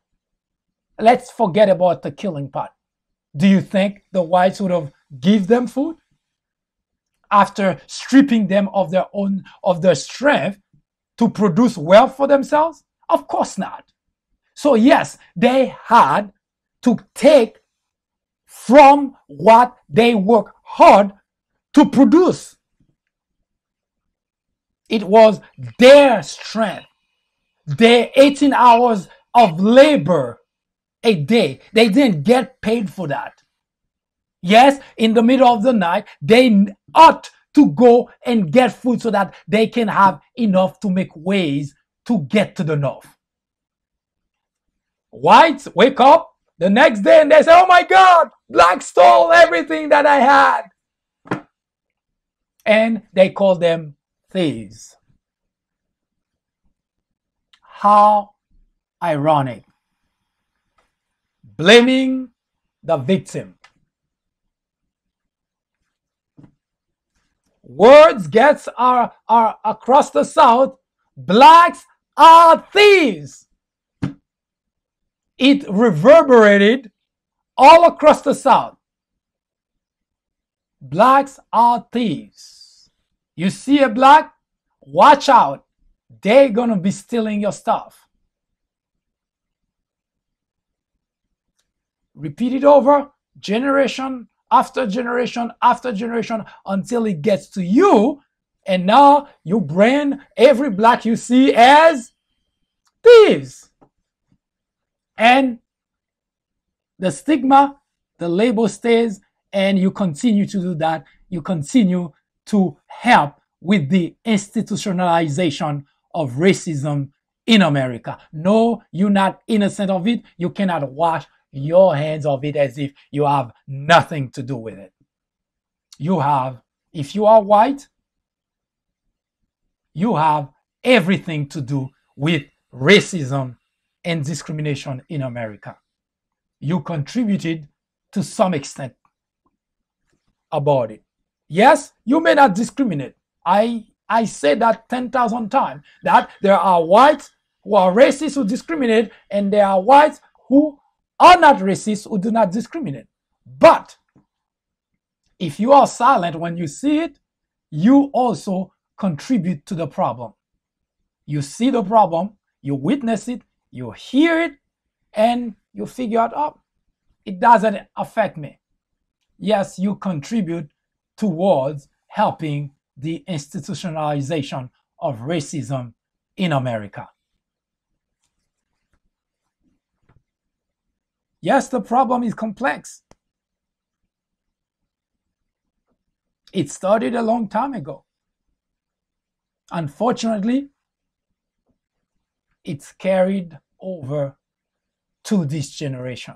let's forget about the killing part. Do you think the whites would have given them food after stripping them of their strength to produce wealth for themselves? Of course not. So yes, they had to take from what they work hard to produce. It was their strength, their 18 hours of labor a day. They didn't get paid for that. Yes, in the middle of the night, they ought to go and get food so that they can have enough to make ways to get to the north. Whites wake up the next day and they say, oh my God, blacks stole everything that I had. And they call them thieves. How ironic. Blaming the victim. Words gets are across the South. Blacks are thieves. It reverberated all across the South. Blacks are thieves. You see a black, watch out. They're going to be stealing your stuff. Repeat it over, generation after generation after generation, until it gets to you. And now you brand every black you see as thieves. And the stigma, the label stays, and you continue to do that. You continue to help with the institutionalization of racism in America. No, you're not innocent of it. You cannot wash your hands of it as if you have nothing to do with it. You have, if you are white, you have everything to do with racism and discrimination in America. You contributed to some extent about it. Yes, you may not discriminate. I say that 10,000 times, that there are whites who are racist who discriminate, and there are whites who are not racist who do not discriminate. But if you are silent when you see it, you also contribute to the problem. You see the problem, you witness it, you hear it, and you figure out, oh, it doesn't affect me. Yes, you contribute towards helping the institutionalization of racism in America. Yes, the problem is complex. It started a long time ago. Unfortunately, it's carried over to this generation.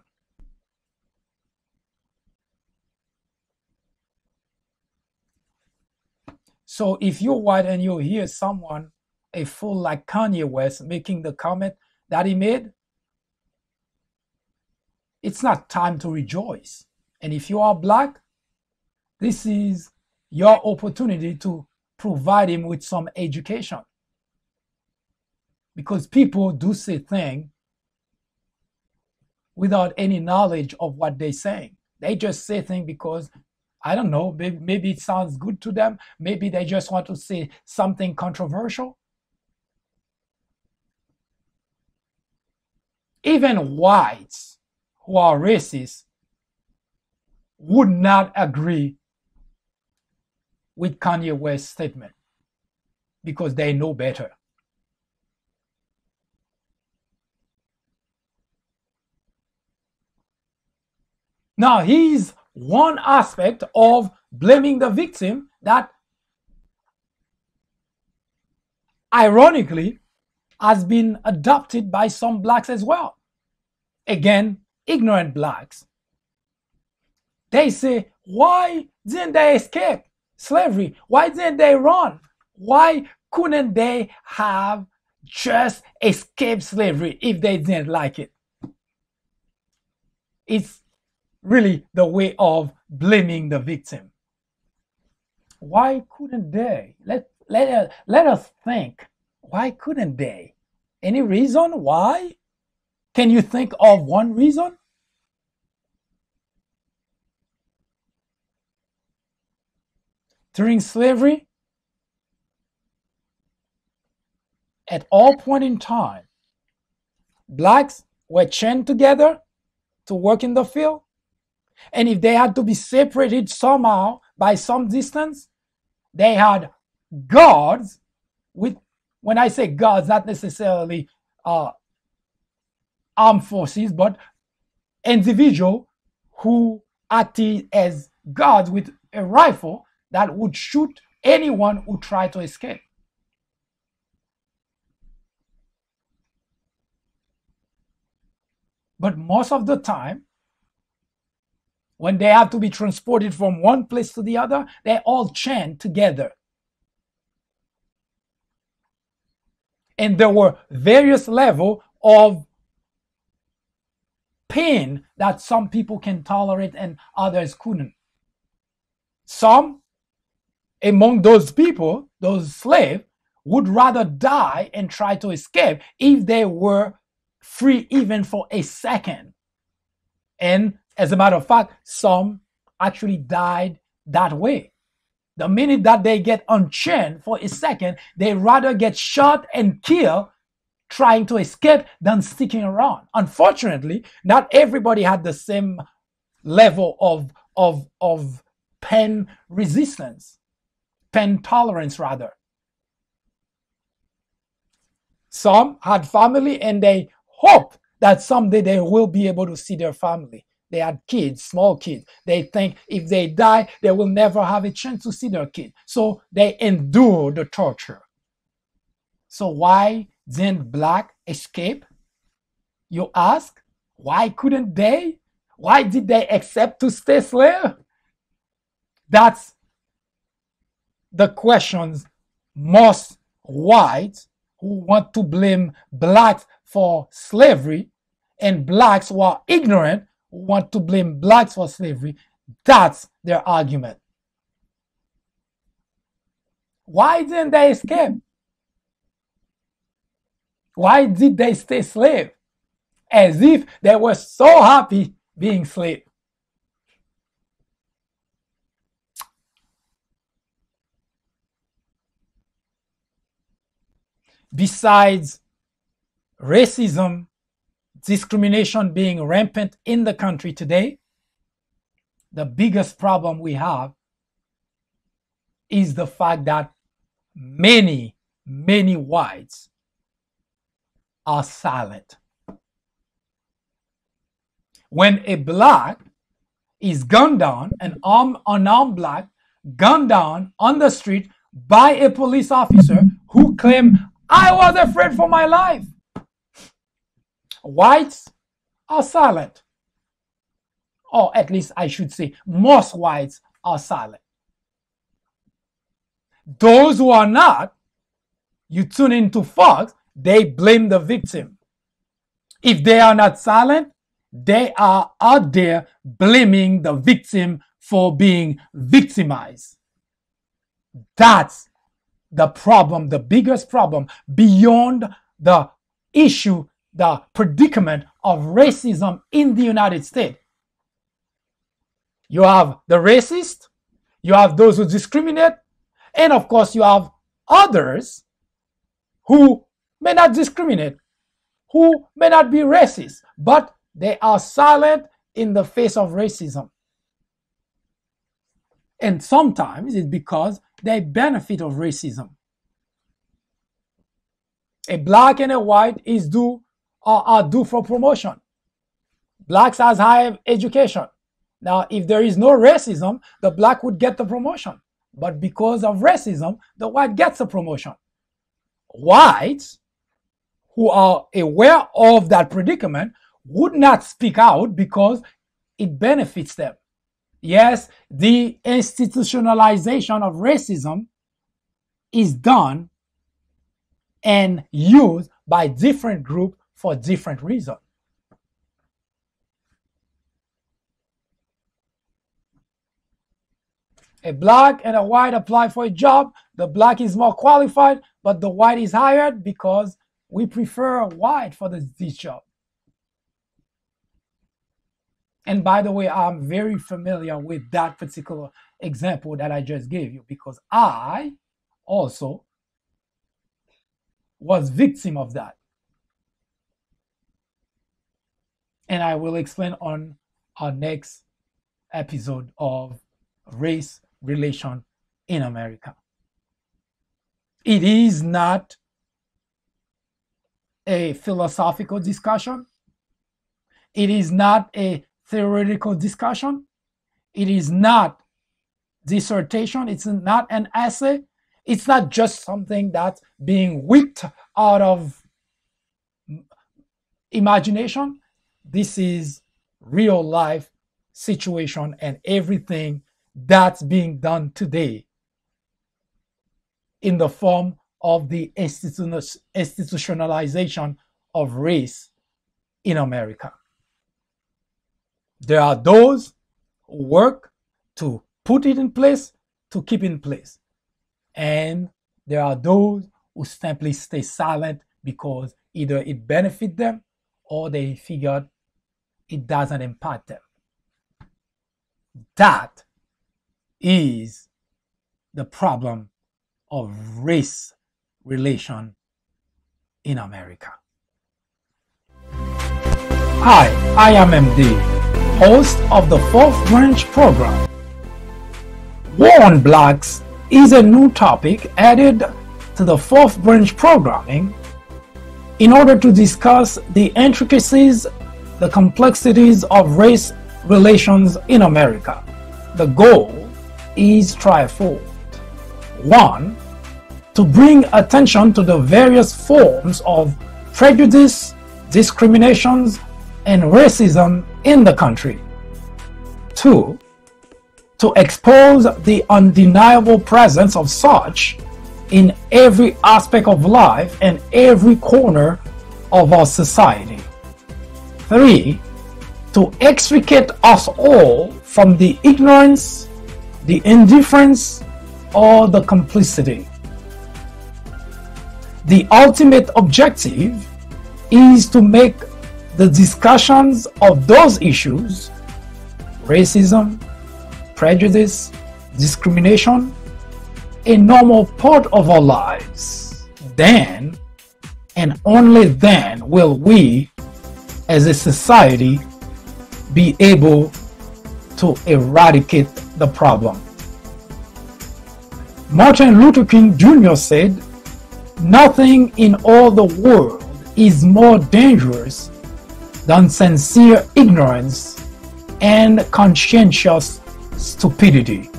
So if you're white and you hear someone, a fool like Kanye West, making the comment that he made, it's not time to rejoice. And if you are black, this is your opportunity to provide him with some education. Because people do say things without any knowledge of what they're saying. They just say things because, I don't know, maybe it sounds good to them. Maybe they just want to say something controversial. Even whites who are racist would not agree with Kanye West's statement because they know better. Now, here's one aspect of blaming the victim that, ironically, has been adopted by some blacks as well. Again, ignorant blacks. They say, why didn't they escape slavery? Why didn't they run? Why couldn't they have just escaped slavery if they didn't like it? It's really the way of blaming the victim. Why couldn't they? Let us think. Why couldn't they? Any reason why? Can you think of one reason? During slavery, at all point in time, blacks were chained together to work in the field. And if they had to be separated somehow by some distance, they had guards with, when I say guards, not necessarily armed forces, but individuals who acted as guards with a rifle that would shoot anyone who tried to escape. But most of the time, when they have to be transported from one place to the other, they're all chained together. And there were various levels of pain that some people can tolerate and others couldn't. Some among those people, those slaves, would rather die and try to escape if they were free even for a second. And as a matter of fact, some actually died that way. The minute that they get unchained for a second, they rather get shot and killed trying to escape than sticking around. Unfortunately, not everybody had the same level of pain resistance, pain tolerance rather. Some had family and they hoped that someday they will be able to see their family. They had kids, small kids. They think if they die, they will never have a chance to see their kid. So they endure the torture. So why didn't black escape? You ask, why couldn't they? Why did they accept to stay slave? That's the questions most whites who want to blame blacks for slavery and blacks who are ignorant who want to blame blacks for slavery. That's their argument. Why didn't they escape? Why did they stay slave? As if they were so happy being slave. Besides racism, discrimination being rampant in the country today, the biggest problem we have is the fact that many whites are silent. When a black is gunned down, an unarmed black gunned down on the street by a police officer who claimed, "I was afraid for my life," whites are silent. Or at least I should say, most whites are silent. Those who are not, you tune into Fox, they blame the victim. If they are not silent, they are out there blaming the victim for being victimized. That's the problem, the biggest problem, beyond the issue, the predicament of racism in the United States. You have the racist, you have those who discriminate, and of course you have others who may not discriminate, who may not be racist, but they are silent in the face of racism. And sometimes it's because they benefit of racism. A black and a white are due for promotion. Blacks has higher education. Now, if there is no racism, the black would get the promotion. But because of racism, the white gets the promotion. Whites who are aware of that predicament would not speak out because it benefits them. Yes, the institutionalization of racism is done and used by different groups for different reasons. A black and a white apply for a job. The black is more qualified, but the white is hired because we prefer a white for this job. And by the way, I'm very familiar with that particular example that I just gave you because I also was victim of that. And I will explain on our next episode of race relation in America. It is not a philosophical discussion. It is not a theoretical discussion. It is not dissertation. It's not an essay. It's not just something that's being whipped out of imagination. This is real life situation and everything that's being done today in the form of the institutionalization of race in America. There are those who work to put it in place, to keep it in place. And there are those who simply stay silent because either it benefits them or they figured it doesn't impact them. That is the problem of race relation in America. Hi, I am MD, host of the Fourth Branch program. War on Blacks is a new topic added to the Fourth Branch programming in order to discuss the intricacies, the complexities of race relations in America. The goal is threefold. 1. To bring attention to the various forms of prejudice, discriminations, and racism in the country. 2. To expose the undeniable presence of such in every aspect of life and every corner of our society. 3. To extricate us all from the ignorance, the indifference, or the complicity. The ultimate objective is to make the discussions of those issues, racism, prejudice, discrimination, a normal part of our lives. Then, and only then, will we, as a society, be able to eradicate the problem. Martin Luther King Jr. said, "Nothing in all the world is more dangerous than sincere ignorance and conscientious stupidity."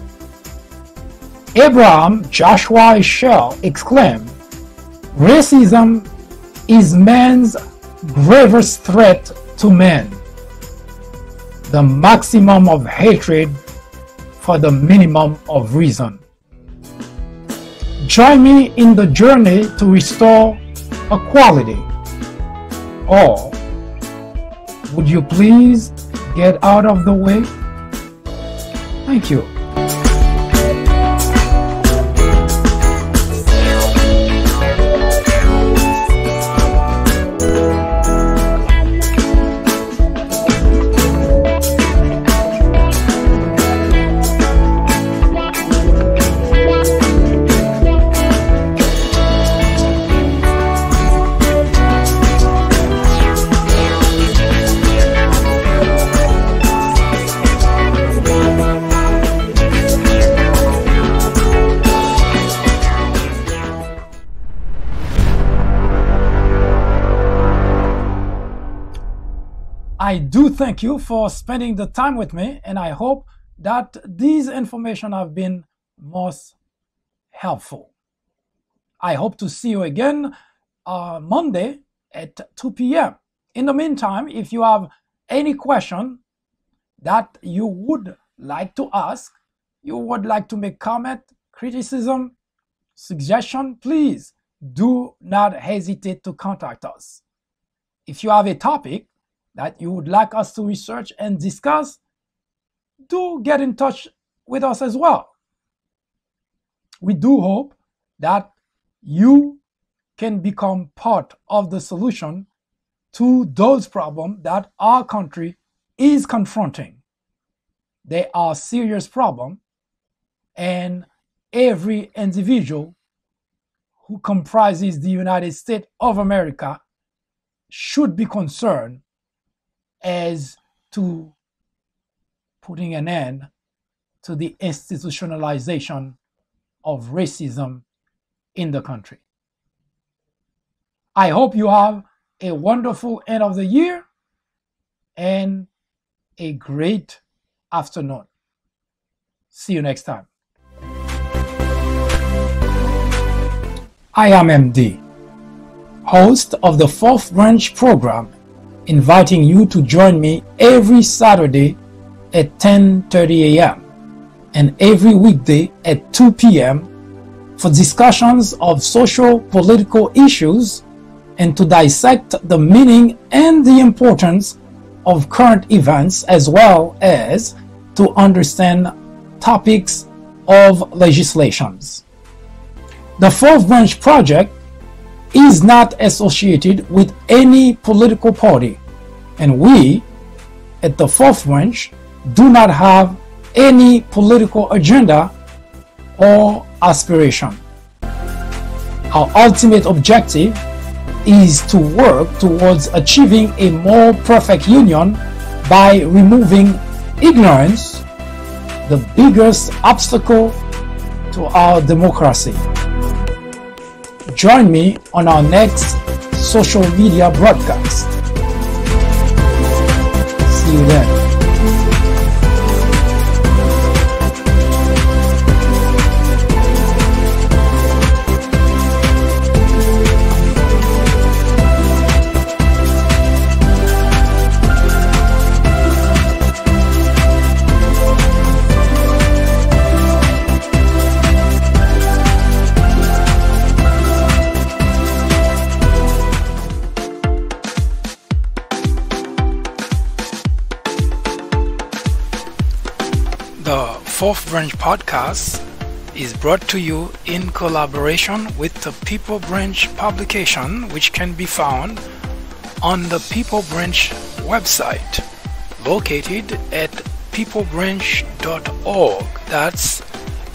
Abraham Joshua Heschel exclaimed, "Racism is man's gravest threat to man, the maximum of hatred for the minimum of reason." Join me in the journey to restore equality. Or would you please get out of the way? Thank you. I do thank you for spending the time with me, and I hope that these information have been most helpful. I hope to see you again Monday at 2 p.m. In the meantime, if you have any question that you would like to ask, you would like to make comment, criticism, suggestion, please do not hesitate to contact us. If you have a topic that you would like us to research and discuss, do get in touch with us as well. we do hope that you can become part of the solution to those problems that our country is confronting. They are serious problems, and every individual who comprises the United States of America should be concerned as to putting an end to the institutionalization of racism in the country. I hope you have a wonderful end of the year and a great afternoon. See you next time. I am MD, host of the Fourth Branch program, inviting you to join me every Saturday at 10:30 a.m. and every weekday at 2 p.m. for discussions of social political issues and to dissect the meaning and the importance of current events, as well as to understand topics of legislations. The Fourth Branch Project is not associated with any political party, and we at the Fourth Branch do not have any political agenda or aspiration. Our ultimate objective is to work towards achieving a more perfect union by removing ignorance, the biggest obstacle to our democracy. Join me on our next social media broadcast. See you then. The Fourth Branch Podcast is brought to you in collaboration with the People Branch publication, which can be found on the People Branch website, located at peoplebranch.org. That's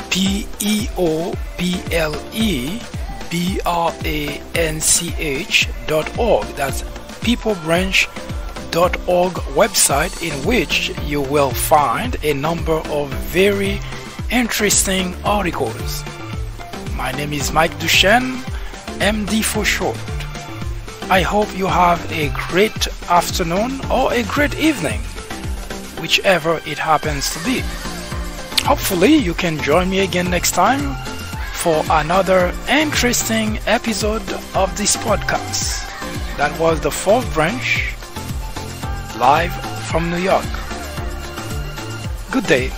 peoplebranch.org. That's peoplebranch.org website, in which you will find a number of very interesting articles. My name is Mike Duchesne, MD for short. I hope you have a great afternoon or a great evening, whichever it happens to be. Hopefully you can join me again next time for another interesting episode of this podcast. That was the Fourth Branch, live from New York. Good day.